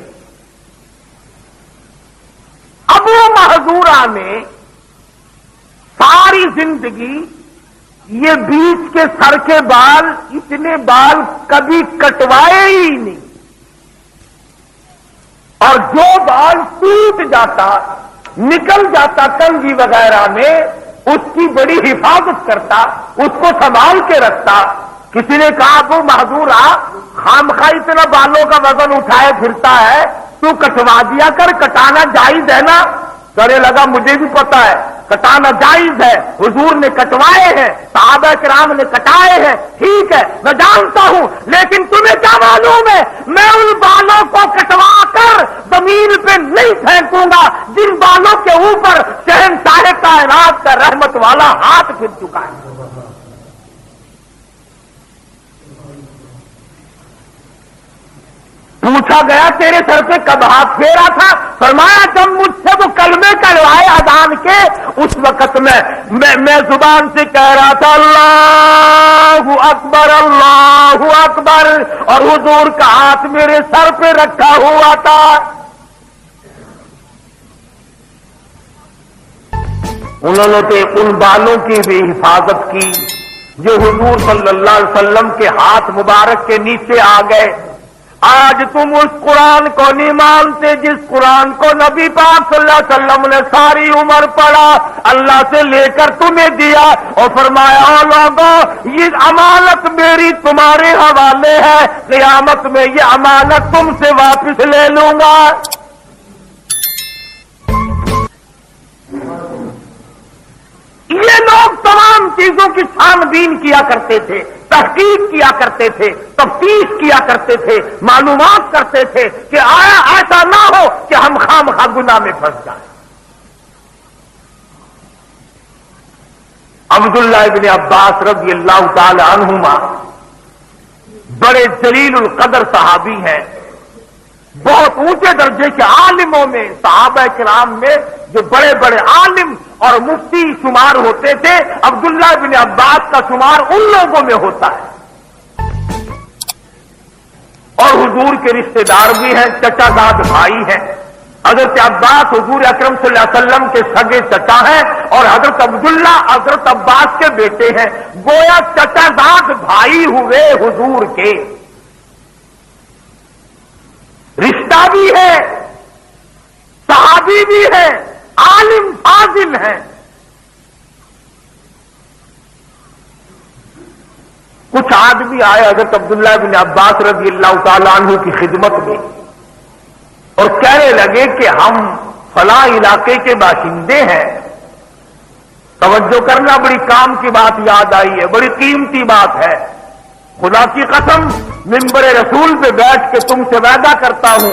ابو محذورہ نے ساری زندگی یہ بیچ کے سر کے بال، اتنے بال کبھی کٹوائے ہی نہیں، اور جو بال ٹوٹ جاتا نکل جاتا کنگھی وغیرہ میں اس کی بڑی حفاظت کرتا، اس کو سنبھال کے رکھتا۔ کسی نے کہا ابو محذورہ خامخواہ اتنا بالوں کا وزن اٹھائے پھرتا ہے، تو کٹوا دیا کر، کٹانا جائز ہے نا؟ کہنے لگا مجھے بھی پتا ہے کٹانا جائز ہے، حضور نے کٹوائے ہیں، صحابہ کرام نے کٹائے ہیں، ٹھیک ہے میں جانتا ہوں، لیکن تمہیں کیا معلوم ہے میں ان بالوں کو کٹوا کر زمین پہ نہیں پھینکوں گا جن بالوں کے اوپر شہنشاہ کائنات کا رحمت والا ہاتھ پھر چکا ہے۔ پوچھا گیا تیرے سر پہ کب ہاتھ پھیرا تھا؟ فرمایا جب مجھ سے وہ کلمے کہلوائے اذان کے، اس وقت میں زبان سے کہہ رہا تھا اللہ اکبر اللہ اکبر، اور حضور کا ہاتھ میرے سر پہ رکھا ہوا تھا۔ انہوں نے ان بالوں کی بھی حفاظت کی جو حضور صلی اللہ علیہ وسلم کے ہاتھ مبارک کے نیچے آ گئے۔ آج تم اس قرآن کو نہیں مانتے جس قرآن کو نبی پاک صلی اللہ علیہ وسلم نے ساری عمر پڑھا، اللہ سے لے کر تمہیں دیا، اور فرمایا او لوگوں یہ امانت میری تمہارے حوالے ہے، قیامت میں یہ امانت تم سے واپس لے لوں گا۔ یہ لوگ تمام چیزوں کی چھان بین کیا کرتے تھے، تحقیق کیا کرتے تھے، تفتیش کیا کرتے تھے، معلومات کرتے تھے کہ آیا ایسا نہ ہو کہ ہم خواہ گناہ میں پھنس جائیں۔ عبداللہ ابن عباس رضی اللہ تعالی عنہما بڑے جلیل القدر صحابی ہیں، بہت اونچے درجے کے عالموں میں، صحابہ کرام میں جو بڑے بڑے عالم اور مفتی شمار ہوتے تھے، عبداللہ بن عباس کا شمار ان لوگوں میں ہوتا ہے، اور حضور کے رشتہ دار بھی ہیں، چچا زاد بھائی ہیں۔ حضرت عباس حضور اکرم صلی اللہ علیہ وسلم کے سگے چچا ہیں، اور حضرت عبداللہ حضرت عباس کے بیٹے ہیں، گویا چچا زاد بھائی ہوئے حضور کے، رشتہ بھی ہے، صحابی بھی ہے، عالم فاضل ہیں۔ کچھ آدمی آئے حضرت عبداللہ بن عباس رضی اللہ تعالیٰ عنہ کی خدمت میں اور کہنے لگے کہ ہم فلاں علاقے کے باشندے ہیں، توجہ کرنا بڑی کام کی بات یاد آئی ہے، بڑی قیمتی بات ہے، خدا کی قسم منبر رسول پہ بیٹھ کے تم سے وعدہ کرتا ہوں،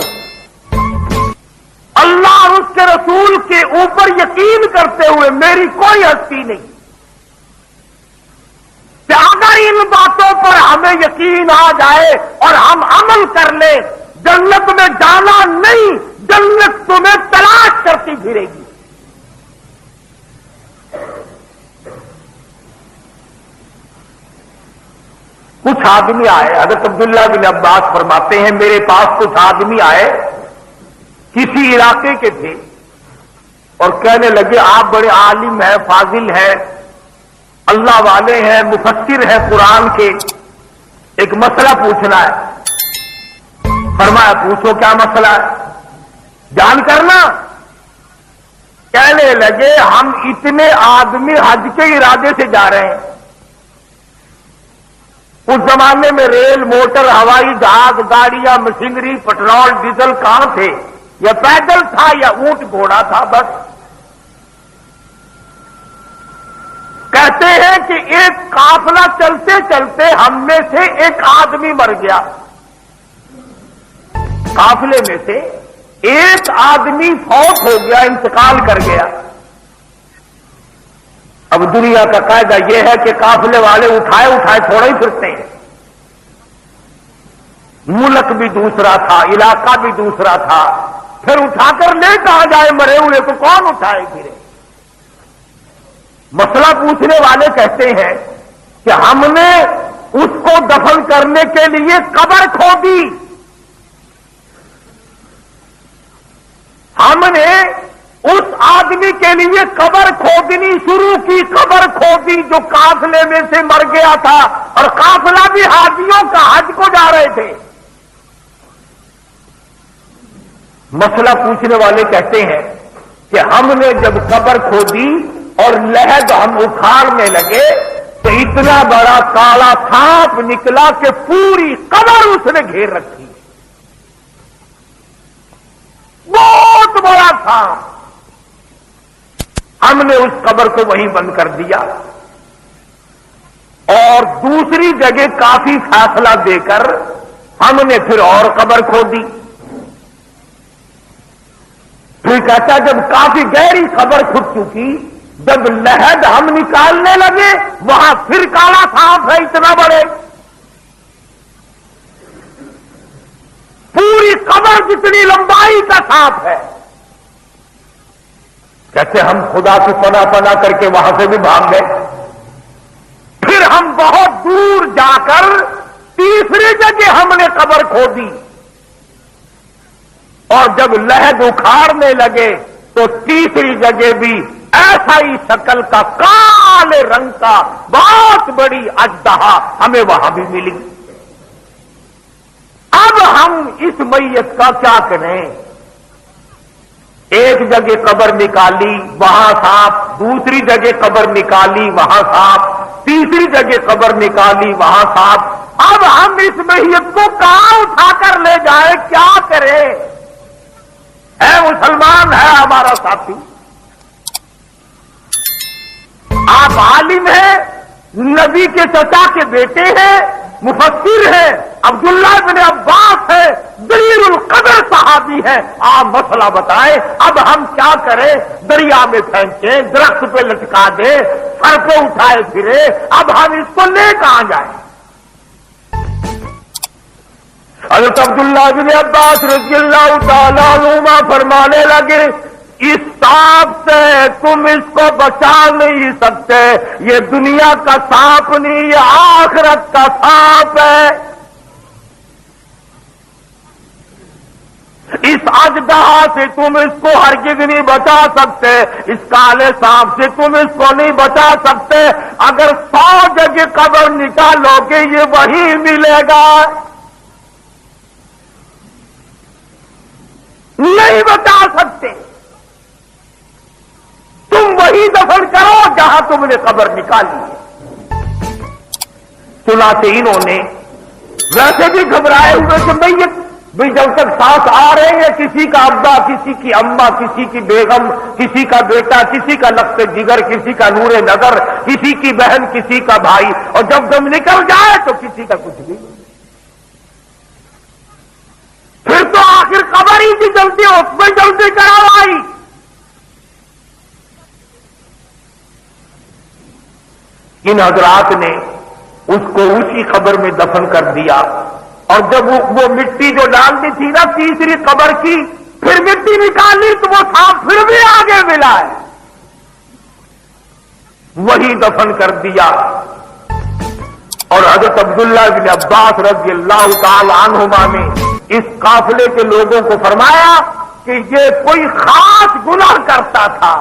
اللہ اور اس کے رسول کے اوپر یقین کرتے ہوئے میری کوئی ہستی نہیں، پر ہمیں یقین آ جائے اور ہم عمل کر لیں، جنت میں جانا نہیں، جنت تمہیں تلاش کرتی پھرے گی۔ کچھ آدمی آئے، حضرت عبداللہ بن عباس فرماتے ہیں میرے پاس کچھ آدمی آئے، کسی علاقے کے تھے، اور کہنے لگے آپ بڑے عالم ہیں، فاضل ہیں، اللہ والے ہیں، مفسر ہیں قرآن کے، ایک مسئلہ پوچھنا ہے۔ فرمایا پوچھو کیا مسئلہ ہے، جان کرنا۔ کہنے لگے ہم اتنے آدمی حج کے ارادے سے جا رہے ہیں۔ اس زمانے میں ریل، موٹر، ہوائی جہاز، گاڑیاں، مشینری، پٹرول، ڈیزل کہاں تھے؟ یا پیدل تھا یا اونٹ گھوڑا تھا بس۔ کہتے ہیں کہ ایک قافلہ چلتے چلتے ہم میں سے ایک آدمی مر گیا، قافلے میں سے ایک آدمی فوت ہو گیا، انتقال کر گیا۔ اب دنیا کا قاعدہ یہ ہے کہ قافلے والے اٹھائے اٹھائے تھوڑے ہی پھرتے ہیں، ملک بھی دوسرا تھا، علاقہ بھی دوسرا تھا، پھر اٹھا کر لے کہاں جائے، مرے ہوئے کو کون اٹھائے پھرے؟ مسئلہ پوچھنے والے کہتے ہیں کہ ہم نے اس کو دفن کرنے کے لیے قبر کھودی، ہم نے اس آدمی کے لیے قبر کھودنی شروع کی، قبر کھودی جو قافلے میں سے مر گیا تھا، اور قافلہ بھی حاجیوں کا حج کو جا رہے تھے۔ مسئلہ پوچھنے والے کہتے ہیں کہ ہم نے جب قبر کھودی اور لحد ہم اکھاڑنے لگے تو اتنا بڑا کالا سانپ نکلا کہ پوری قبر اس نے گھیر رکھی، بہت بڑا سانپ۔ ہم نے اس قبر کو وہیں بند کر دیا اور دوسری جگہ کافی فاصلہ دے کر ہم نے پھر اور قبر کھودی۔ پھر کہتا جب کافی گہری قبر کھد چکی، جب لحد ہم نکالنے لگے وہاں پھر کالا سانپ ہے اتنا بڑے، پوری قبر جتنی لمبائی کا سانپ ہے۔ کہتے ہم خدا سے پناہ کر کے وہاں سے بھی بھاگ گئے۔ پھر ہم بہت دور جا کر تیسری جگہ ہم نے قبر کھودی، اور جب لحد اکھاڑنے لگے تو تیسری جگہ بھی ایسا ہی شکل کا کالے رنگ کا بہت بڑی اژدہا ہمیں وہاں بھی ملی۔ اب ہم اس میت کا کیا کریں؟ ایک جگہ قبر نکالی وہاں سانپ، دوسری جگہ قبر نکالی وہاں سانپ، تیسری جگہ قبر نکالی وہاں سانپ۔ اب ہم اس میت کو کہاں اٹھا کر لے جائیں، کیا کریں؟ اے مسلمان ہے ہمارا ساتھی، آپ عالم ہیں، نبی کے چچا کے بیٹے ہیں، مفسر ہیں، عبداللہ بن عباس ہے، دلیر القدر صحابی ہے، آپ مسئلہ بتائیں۔ اب ہم کیا کریں؟ دریا میں پھینکیں، درخت پہ لٹکا دیں، سر پہ اٹھائے پھرے، اب ہم اس کو لے کہاں جائیں؟ حضرت عبداللہ بن عباس رضی اللہ تعالیٰ عنہما فرمانے لگے اس سانپ سے تم اس کو بچا نہیں سکتے، یہ دنیا کا سانپ نہیں، یہ آخرت کا سانپ ہے۔ اس اژدہا سے تم اس کو ہرگز نہیں بچا سکتے، اس کالے سانپ سے تم اس کو نہیں بچا سکتے، اگر 100 جگہ قبر نکالو گے یہ وہی ملے گا، نہیں بچا سکتے، تم وہی دفن کرو جہاں تم نے قبر نکالی ہے۔ چنانچہ انہوں نے ویسے بھی گھبرائے ہوئے کہ میت بھی جب تک سانس آ رہے ہیں، کسی کا ابا، کسی کی اماں، کسی کی بیگم، کسی کا بیٹا، کسی کا لفظ جگر، کسی کا نور نظر، کسی کی بہن، کسی کا بھائی، اور جب دم نکل جائے تو کسی کا کچھ بھی۔ پھر تو آخر قبر ہی کی جلدی، اس میں جلدی کروائی۔ ان حضرات نے اس کو اسی قبر میں دفن کر دیا، اور جب وہ مٹی جو ڈالنی تھی نا تیسری قبر کی، پھر مٹی نکالی تو وہ سانپ پھر بھی آگے ملا ہے، وہی دفن کر دیا۔ اور حضرت عبداللہ بن عباس رضی اللہ تعالی عنہما نے اس قافلے کے لوگوں کو فرمایا کہ یہ کوئی خاص گناہ کرتا تھا،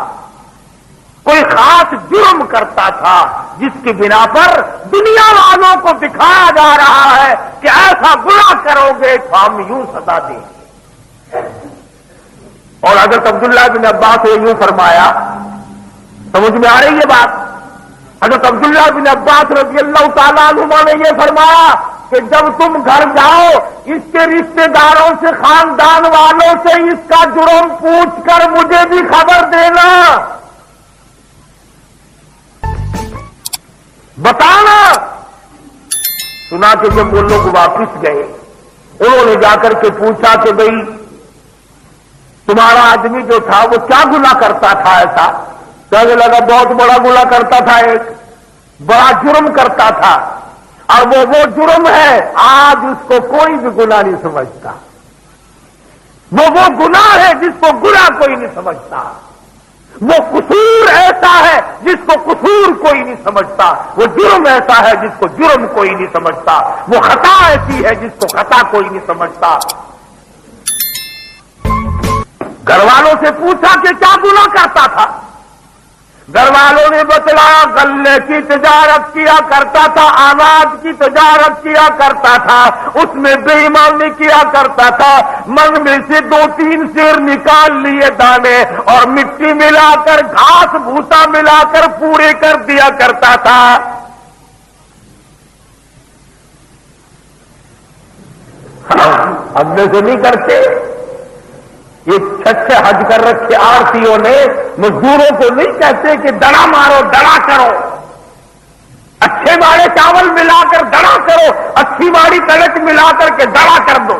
کوئی خاص جرم کرتا تھا، جس کی بنا پر دنیا والوں کو دکھایا جا رہا ہے کہ ایسا گناہ کرو گے تو ہم یوں سزا دیں گے۔ اور حضرت عبداللہ بن عباس نے یوں فرمایا، سمجھ میں آ رہی ہے بات؟ حضرت عبداللہ بن عباس رضی اللہ تعالیٰ عنہما نے یہ فرمایا کہ جب تم گھر جاؤ اس کے رشتہ داروں سے، خاندان والوں سے اس کا جرم پوچھ کر مجھے بھی خبر دینا، بتانا۔ سنا کہ جب وہ لوگ واپس گئے، انہوں نے جا کر کے پوچھا کہ بھئی تمہارا آدمی جو تھا وہ کیا گناہ کرتا تھا ایسا؟ کہنے لگا بہت بڑا گناہ کرتا تھا، ایک بڑا جرم کرتا تھا، اور وہ جرم ہے آج اس کو کوئی بھی گناہ نہیں سمجھتا، وہ گناہ ہے جس کو گناہ کوئی نہیں سمجھتا، وہ قصور ایسا ہے جس کو قصور کوئی نہیں سمجھتا، وہ جرم ایسا ہے جس کو جرم کوئی نہیں سمجھتا، وہ خطا ایسی ہے جس کو خطا کوئی نہیں سمجھتا۔ گھر والوں سے پوچھا کہ کیا گناہ کرتا تھا؟ گھر والوں نے بتلایا غلے کی تجارت کیا کرتا تھا، اناج کی تجارت کیا کرتا تھا، اس میں بے ایمانی کیا کرتا تھا، من میں سے 2-3 سیر نکال لیے دانے اور مٹی ملا کر گھاس بھوسا ملا کر پورے کر دیا کرتا تھا۔ ہم میں سے نہیں کرتے، یہ چھچے حج کر رکھے آرتیوں نے مزدوروں کو نہیں کہتے کہ دڑا مارو، دڑا کرو، اچھے ماڑے چاول ملا کر دڑا کرو، اچھی ماڑی کڑک ملا کر کے دڑا کر دو،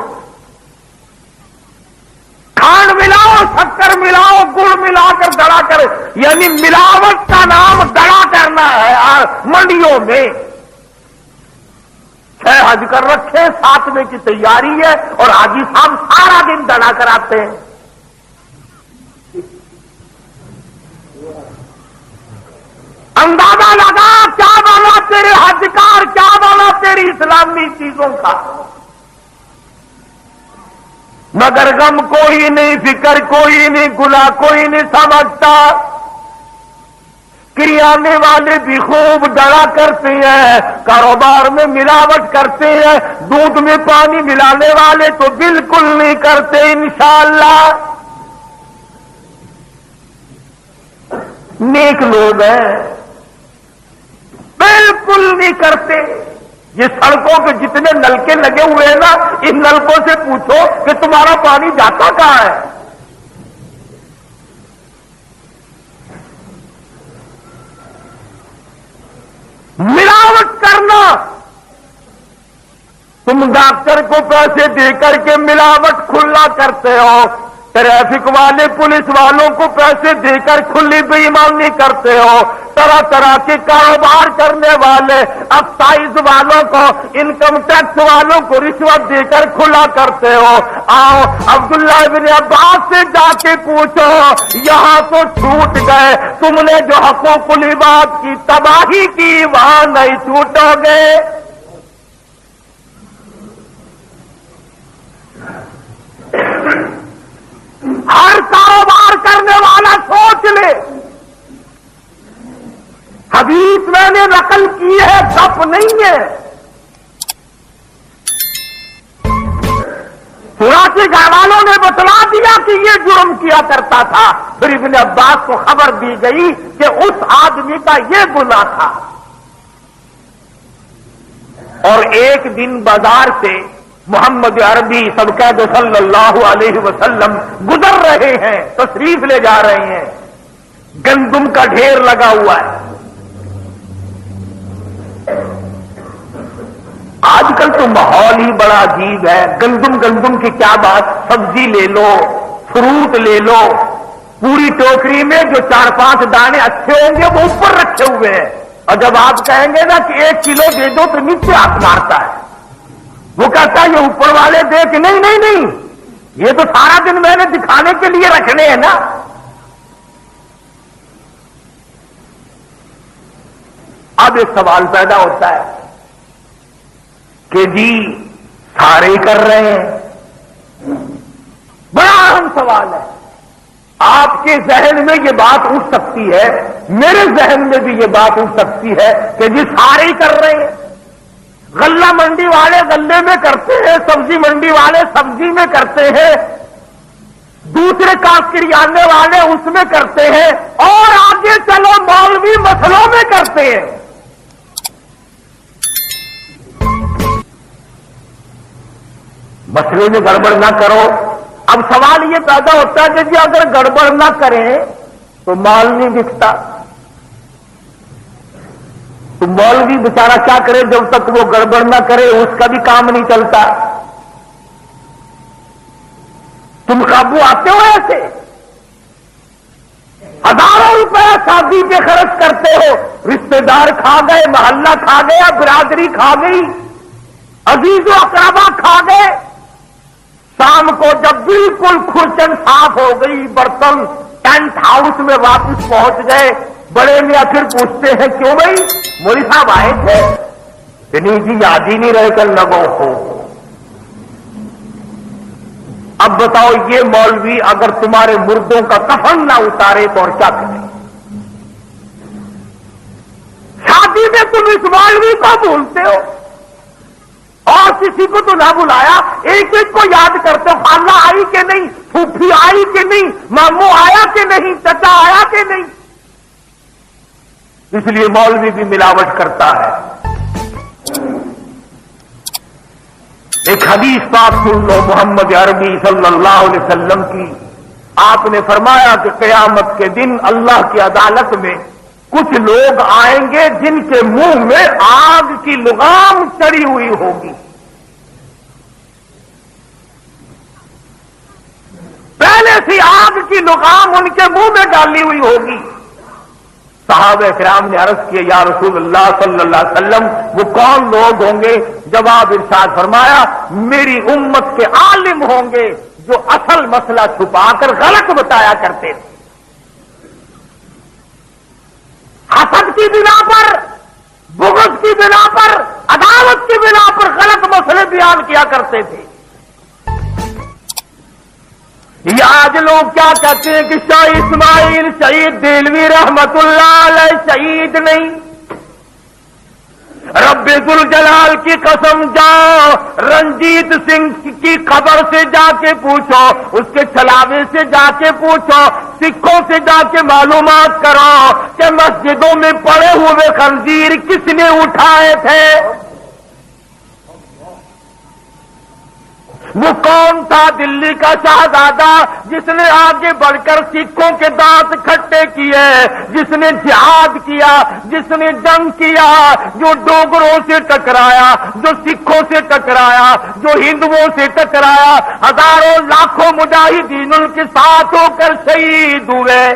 کھانڈ ملاؤ، شکر ملاؤ، گڑ ملا کر دڑا کرو، یعنی ملاوٹ کا نام دڑا کرنا ہے۔ منڈیوں میں 6 حج کر رکھے، 7ویں کی تیاری ہے اور حاجی صاحب سارا دن دڑا کراتے ہیں۔ اندازہ لگا کیا بنا تیرے حج کا اور کیا بنا تیری اسلامی چیزوں کا، مگر غم کوئی نہیں، فکر کوئی نہیں، گناہ کوئی نہیں سمجھتا۔ کریانے والے بھی خوب ڈرا کرتے ہیں، کاروبار میں ملاوٹ کرتے ہیں، دودھ میں پانی ملانے والے تو بالکل نہیں کرتے انشاءاللہ، نیک لوگ ہیں، بالکل نہیں کرتے۔ یہ سڑکوں پہ جتنے نلکے لگے ہوئے ہیں نا، ان نلکوں سے پوچھو کہ تمہارا پانی جاتا کہاں ہے؟ ملاوٹ کرنا، تم ڈاکٹر کو پیسے دے کر کے ملاوٹ کھلا کرتے ہو، ٹریفک والے پولیس والوں کو پیسے دے کر کھلی بے ایمانی کرتے ہو، طرح طرح کے کاروبار کرنے والے ایکسائز والوں کو، انکم ٹیکس والوں کو رشوت دے کر کھلا کرتے ہو۔ آؤ عبداللہ بن عباس سے جا کے پوچھو، یہاں تو چھوٹ گئے، تم نے جو حقوق العباد کی تباہی کی وہاں نہیں چھوٹو گے۔ ہر کاروبار کرنے والا سوچ لے، حدیث میں نے نقل کی ہے، گپ نہیں ہے۔ چنانچہ گھر والوں نے بتلا دیا کہ یہ جرم کیا کرتا تھا، پھر ابن عباس کو خبر دی گئی کہ اس آدمی کا یہ گناہ تھا۔ اور ایک دن بازار سے محمد عربی سبقت صلی اللہ علیہ وسلم گزر رہے ہیں، تشریف لے جا رہے ہیں، گندم کا ڈھیر لگا ہوا ہے۔ آج کل تو ماحول ہی بڑا عجیب ہے، گندم کی کیا بات، سبزی لے لو، فروٹ لے لو، پوری ٹوکری میں جو 4-5 دانے اچھے ہوں گے وہ اوپر رکھے ہوئے ہیں، اور جب آپ کہیں گے نا کہ 1 کلو دے دو تو نیچے ہاتھ مارتا ہے. وہ کہتا ہے یہ اوپر والے دے کہ نہیں نہیں نہیں، یہ تو سارا دن میں نے دکھانے کے لیے رکھنے ہیں نا. اب ایک سوال پیدا ہوتا ہے کہ جی سارے ہی کر رہے ہیں. بڑا اہم سوال ہے. آپ کے ذہن میں یہ بات اٹھ سکتی ہے، میرے ذہن میں بھی یہ بات اٹھ سکتی ہے کہ جی سارے ہی کر رہے ہیں. غلہ منڈی والے غلے میں کرتے ہیں، سبزی منڈی والے سبزی میں کرتے ہیں، دوسرے کاشتکاری والے اس میں کرتے ہیں، اور آگے چلو مولوی مسئلوں میں کرتے ہیں. مسئلے میں گڑبڑ نہ کرو. اب سوال یہ پیدا ہوتا ہے کہ جی اگر گڑبڑ نہ کریں تو مال نہیں بکتا، تو مولوی بیچارہ کیا کرے جب تک وہ گڑبڑ نہ کرے، اس کا بھی کام نہیں چلتا. تم قابو آتے ہو ایسے؟ ہزاروں روپے شادی پہ خرچ کرتے ہو، رشتے دار کھا گئے، محلہ کھا گیا، برادری کھا گئی، عزیز و اقربا کھا گئے. شام کو جب بالکل کھرچن صاف ہو گئی، برتن ٹینٹ ہاؤس میں واپس پہنچ گئے، بڑے میاں پھر پوچھتے ہیں کیوں بھائی مولوی صاحب آئے تھے؟ کہ نہیں جی یاد ہی نہیں رہے کل لگو ہو. اب بتاؤ یہ مولوی اگر تمہارے مردوں کا کفن نہ اتارے تو اور کیا کرے؟ شادی میں تم اس مولوی کو بھولتے ہو اور کسی کو تو نہ بلایا، ایک ایک کو یاد کرتے ہو. خالہ آئی کہ نہیں، پھوپھی آئی کہ نہیں، ماموں آیا کہ نہیں، چچا آیا کہ نہیں. اس لیے مولوی بھی ملاوٹ کرتا ہے. ایک حدیث پاک سن لو محمد عربی صلی اللہ علیہ وسلم کی. آپ نے فرمایا کہ قیامت کے دن اللہ کی عدالت میں کچھ لوگ آئیں گے جن کے منہ میں آگ کی لگام چڑھی ہوئی ہوگی. پہلے سے آگ کی لگام ان کے منہ میں ڈالی ہوئی ہوگی. صحابہ کرام نے عرض کیا یا رسول اللہ صلی اللہ علیہ وسلم وہ کون لوگ ہوں گے؟ جواب ارشاد فرمایا میری امت کے عالم ہوں گے جو اصل مسئلہ چھپا کر غلط بتایا کرتے تھے. حسد کی بنا پر، بغض کی بنا پر، عداوت کی بنا پر غلط مسئلے بیان کیا کرتے تھے. یہ آج لوگ کیا کہتے ہیں کہ شاہ اسماعیل شہید دہلوی رحمت اللہ علیہ شہید نہیں. رب ذوالجلال کی قسم جاؤ رنجیت سنگھ کی قبر سے جا کے پوچھو، اس کے چھلاوے سے جا کے پوچھو، سکھوں سے جا کے معلومات کرو کہ مسجدوں میں پڑے ہوئے خنزیر کس نے اٹھائے تھے. وہ کون تھا دلی کا شہزادہ جس نے آگے بڑھ کر سکھوں کے دانت کھٹے کیے، جس نے جہاد کیا، جس نے جنگ کیا، جو ڈوگروں سے ٹکرایا، جو سکھوں سے ٹکرایا، جو ہندوؤں سے ٹکرایا، ہزاروں لاکھوں مجاہدین ان کے ساتھ ہو کر شہید ہوئے.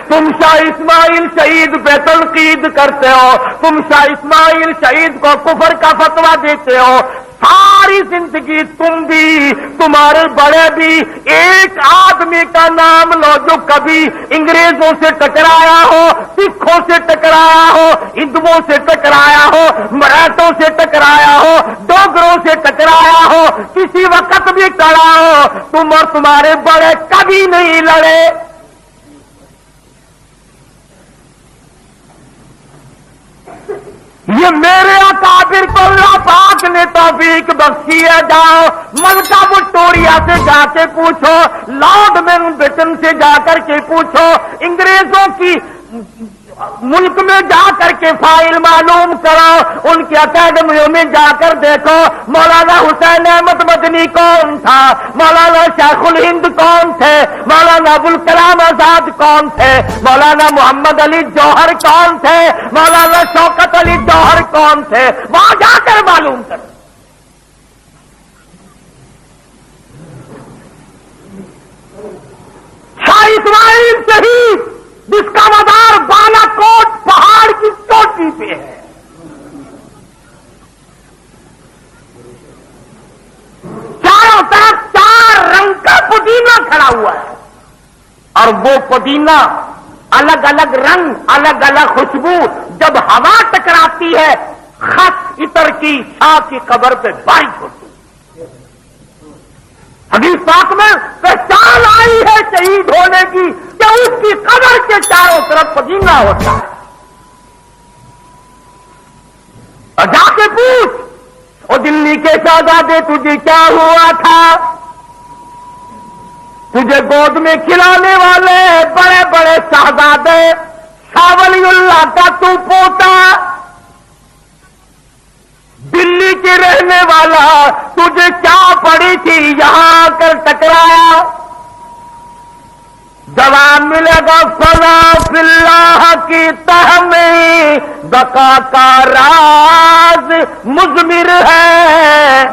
تم شاہ اسماعیل شہید پہ تنقید کرتے ہو، تم شاہ اسماعیل شہید کو کفر کا فتویٰ دیتے ہو. ساری زندگی تم بھی، تمہارے بڑے بھی، ایک آدمی کا نام لو جو کبھی انگریزوں سے ٹکرایا ہو، سکھوں سے ٹکرایا ہو، ہندوؤں سے ٹکرایا ہو، مراٹھوں سے ٹکرایا ہو، ڈوگروں سے ٹکرایا ہو، کسی وقت بھی ٹکرا ہو. تم اور تمہارے بڑے کبھی نہیں لڑے. یہ میرے اکابر کو اللہ پاک نے توفیق بخشی ہے. جاؤ ملکہ وکٹوریا سے جا کے پوچھو، لارڈ ماؤنٹ بیٹن سے جا کر کے پوچھو، انگریزوں کی ملک میں جا کر کے فائل معلوم کرو، ان کی اکیڈمیوں میں جا کر دیکھو مولانا حسین احمد مدنی کون تھا، مولانا شیخ الہند کون تھے، مولانا ابوالکلام آزاد کون تھے، مولانا محمد علی جوہر کون تھے، مولانا شوکت علی جوہر کون تھے، وہاں جا کر معلوم کرو. شاہ اسماعیل شہید جس کا مدار بالا کوٹ پہاڑ کی چوٹی پہ ہے. چاروں طرف 4 رنگ کا پودینہ کھڑا ہوا ہے اور وہ پودینہ الگ الگ رنگ الگ الگ خوشبو جب ہوا ٹکراتی ہے خط عطر کی شاہ کی قبر پہ بارش ہوتی ہے. حدیث پاک میں پہچان آئی ہے شہید ہونے کی کہ اس کی قبر کے چاروں طرف پودینہ ہوتا ہے. اور جا کے پوچھ او دلی کے شہزادے تجھے کیا ہوا تھا؟ تجھے گود میں کھلانے والے بڑے بڑے شہزادے شاہ ولی اللہ کا تو پوتا دلی کے رہنے والا تجھے کیا پڑی تھی یہاں آ کر ٹکرایا؟ جواب ملے گا فنا فی اللہ کی تہ میں بقا کا راز مضمر ہے.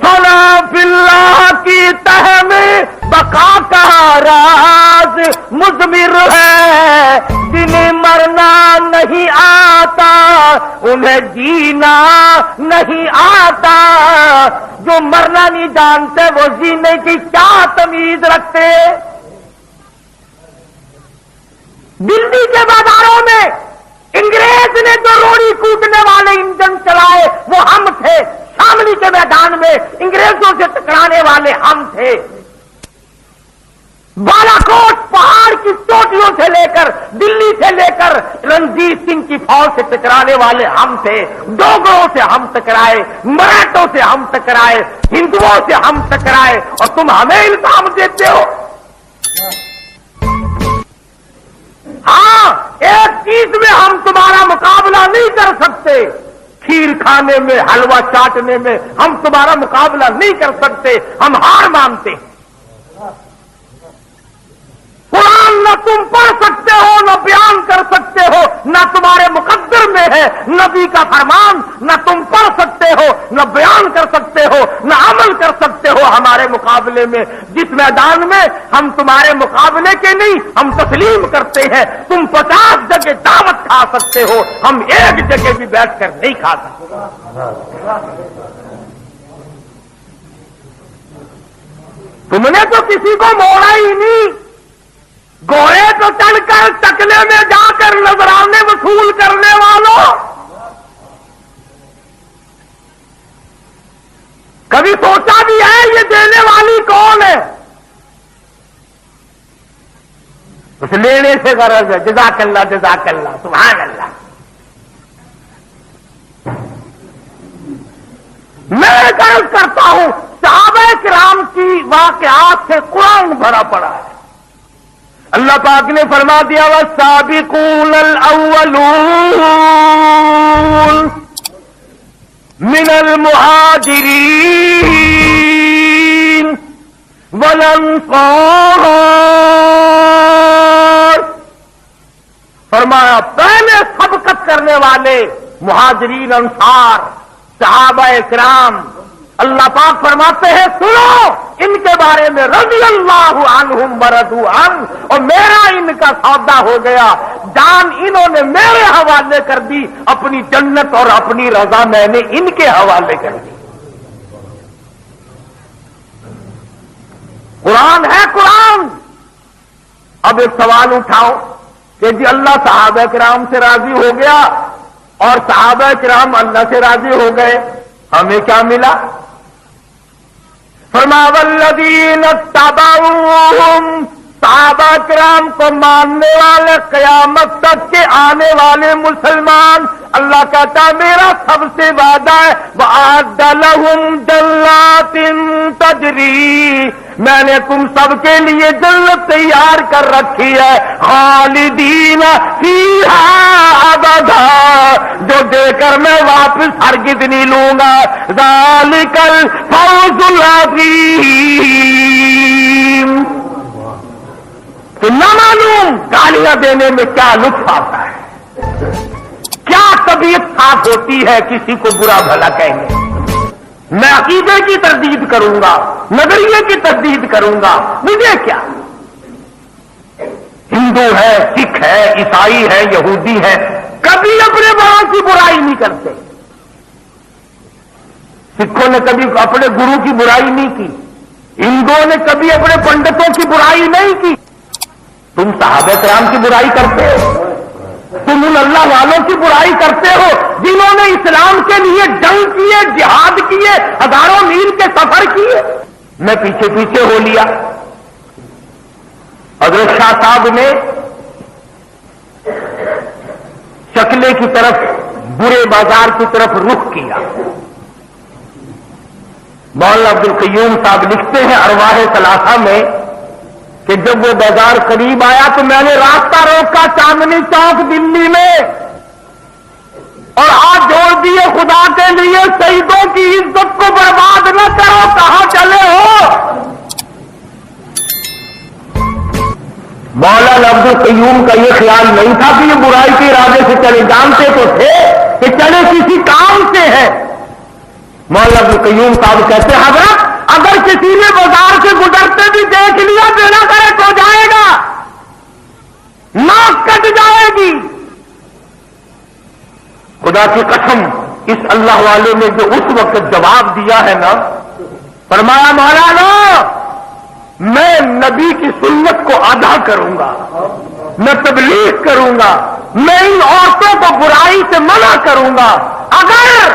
فنا فی اللہ کی تہ میں بقا کا راز مضمر ہے. جنہیں مرنا نہیں آتا انہیں جینا نہیں آتا. جو مرنا نہیں جانتے وہ جینے کی کیا تمیز رکھتے؟ دلی کے بازاروں میں انگریز نے جو روڑی کوٹنے والے انجن چلائے وہ ہم تھے. شاملی کے میدان میں انگریزوں سے ٹکرانے والے ہم تھے. بالاکوٹ پہاڑ کی چوٹیوں سے لے کر دلی سے لے کر رنجیت سنگھ کی فوج سے ٹکرانے والے ہم تھے. ڈوگروں سے ہم ٹکرائے, مراٹھوں سے ہم ٹکرائے, ہندوؤں سے ہم ٹکرائے اور تم ہمیں الزام دیتے ہو. ہاں ایک چیز میں ہم تمہارا مقابلہ نہیں کر سکتے, کھیر کھانے میں حلوہ چاٹنے میں ہم تمہارا مقابلہ نہیں کر سکتے. ہم ہار مانتے ہیں. قرآن نہ تم پڑھ سکتے ہو نہ بیان کر سکتے ہو, نہ تمہارے مقدر میں ہے. نبی کا فرمان نہ تم پڑھ سکتے ہو نہ بیان کر سکتے ہو نہ عمل کر سکتے ہو ہمارے مقابلے میں. جس میدان میں ہم تمہارے مقابلے کے نہیں ہم تسلیم کرتے ہیں. تم 50 جگہ دعوت کھا سکتے ہو, ہم ایک جگہ بھی بیٹھ کر نہیں کھا سکتے. تم نے تو کسی کو موڑا ہی نہیں. گھوڑے تو چڑھ کر ٹکلے میں جا کر نذرانے وصول کرنے والوں, کبھی سوچا بھی ہے یہ دینے والی کون ہے؟ اس لینے سے غرض ہے. جزاک اللہ جزاک اللہ سبحان اللہ. میں غرض کرتا ہوں صحابہ کرام کی واقعات سے قرآن بھرا پڑا ہے. اللہ پاک نے فرما دیا والسابقون الاولون من المہاجرین والانصار. فرمایا پہلے سبقت کرنے والے مہاجرین انصار صحابہ کرام. اللہ پاک فرماتے ہیں سنو ان کے بارے میں رضی اللہ عنہم ورضوا عنہ, اور میرا ان کا سودا ہو گیا. جان انہوں نے میرے حوالے کر دی, اپنی جنت اور اپنی رضا میں نے ان کے حوالے کر دی. قرآن ہے قرآن. اب ایک سوال اٹھاؤ کہ جی اللہ صحابہ کرام سے راضی ہو گیا اور صحابہ کرام اللہ سے راضی ہو گئے, ہمیں کیا ملا؟ فرمایا والذین اتبعوہم, صحابہ کرام کو ماننے والے قیامت تک کے آنے والے مسلمان. اللہ کہتا میرا سب سے وعدہ ہے وَأَعَدَّ لَهُمْ جَنَّاتٍ تَجْرِي, میں نے تم سب کے لیے جنت تیار کر رکھی ہے. خالدین فیہا ابدا, جو دے کر میں واپس ہرگز نہیں لوں گا. ذالک الفوز العظیم. تو نہ معلوم گالیاں دینے میں کیا لطف آتا ہے, کیا طبیعت صاف ہوتی ہے کسی کو برا بھلا کہنے. میں عقیدے کی تردید کروں گا, نظریے کی تردید کروں گا, مجھے کیا. ہندو ہے، سکھ ہے، عیسائی ہے، یہودی ہے، کبھی اپنے بڑوں کی برائی نہیں کرتے. سکھوں نے کبھی اپنے گرو کی برائی نہیں کی، ہندوؤں نے کبھی اپنے پنڈتوں کی برائی نہیں کی. تم صحابہ کرام کی برائی کرتے ہو، تم ان اللہ والوں کی برائی کرتے ہو جنہوں نے اسلام کے لیے جنگ کیے، جہاد کیے، ہزاروں میل کے سفر کیے. میں پیچھے پیچھے ہو لیا. حضرت شاہ صاحب نے چکلے کی طرف، برے بازار کی طرف رخ کیا. مولانا عبد القیوم صاحب لکھتے ہیں ارواح ثلاثہ میں کہ جب وہ بازار قریب آیا تو میں نے راستہ روکا چاندنی چوک دلی میں اور ہاتھ جوڑ دیے، خدا کے لیے شہیدوں کی عزت کو برباد نہ کرو، کہاں چلے ہو؟ مولانا عبد القیوم کا یہ خیال نہیں تھا کہ یہ برائی کے ارادے سے چلے، جانتے تو تھے کہ چلے کسی کام سے ہے. مولانا عبد القیوم صاحب کہتے ہیں حضرت اگر کسی نے بازار سے گزرتے بھی دیکھ لیا بیڑا کرے ہو جائے گا، ناک کٹ جائے گی. خدا کی قسم اس اللہ والے نے جو اس وقت جواب دیا ہے نا، فرمایا مولانا میں نبی کی سنت کو ادا کروں گا، میں تبلیغ کروں گا، میں ان عورتوں کو برائی سے منع کروں گا. اگر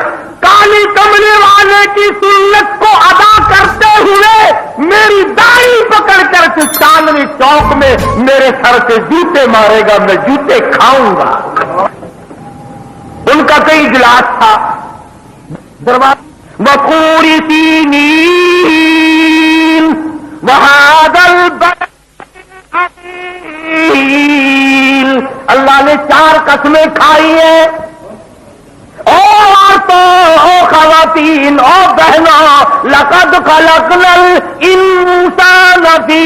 کالی کملی والے کی سنت کو ادا کرتے ہوئے میری داڑھی پکڑ کر چاندنی چوک میں میرے سر سے جوتے مارے گا، میں جوتے کھاؤں گا. ان کا کئی اجلاس تھا وقوری سینین وہادل اللہ نے 4 قسمیں کھائی ہیں. او عورتوں، او خواتین، او بہنوں، لقد خلقنا الانسان فی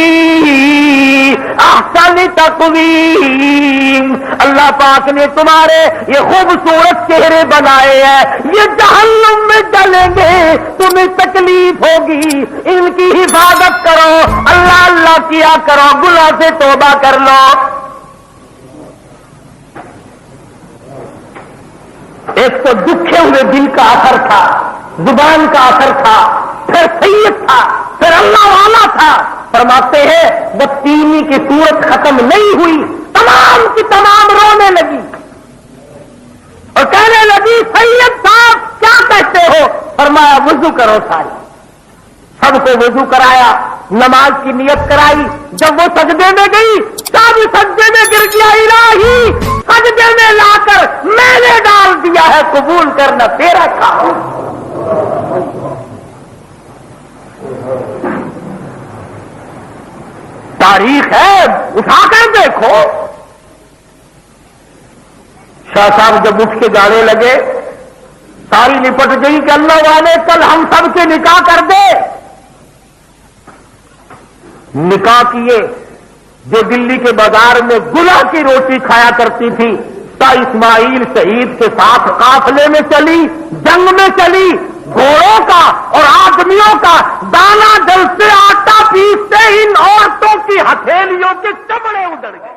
احسن تقویم. اللہ پاک نے تمہارے یہ خوبصورت چہرے بنائے ہیں، یہ جہنم میں ڈلیں گے، تمہیں تکلیف ہوگی، ان کی حفاظت کرو، اللہ اللہ کیا کرو، گناہ سے توبہ کر لو. ایک تو دکھے ہوئے دل کا اثر تھا، زبان کا اثر تھا، پھر سید تھا، پھر اللہ والا تھا. فرماتے ہیں وہ تینی کی صورت ختم نہیں ہوئی، تمام کی تمام رونے لگی اور کہنے لگی سید صاحب کیا کہتے ہو؟ فرمایا وضو کرو. سارے سب کو وضو کرایا، نماز کی نیت کرائی. جب وہ سجدے میں گئی سب سجدے میں گر گیا. الہی سجدے میں لا کر میں نے ڈال دیا ہے، قبول کرنا تیرا کام. تاریخ ہے، اٹھا کر دیکھو. شاہ صاحب جب اٹھ کے جانے لگے ساری لپٹ گئی کہ اللہ والے کل ہم سب کے نکاح کر دے. نکاح کیے. جو دلی کے بازار میں گلا کی روٹی کھایا کرتی تھی، تا اسماعیل شہید کے ساتھ قافلے میں چلی، جنگ میں چلی، گھوڑوں کا اور آدمیوں کا دانا ڈلتے آٹا پیستے ان عورتوں کی ہتھیلیوں کے چمڑے اجڑ گئے.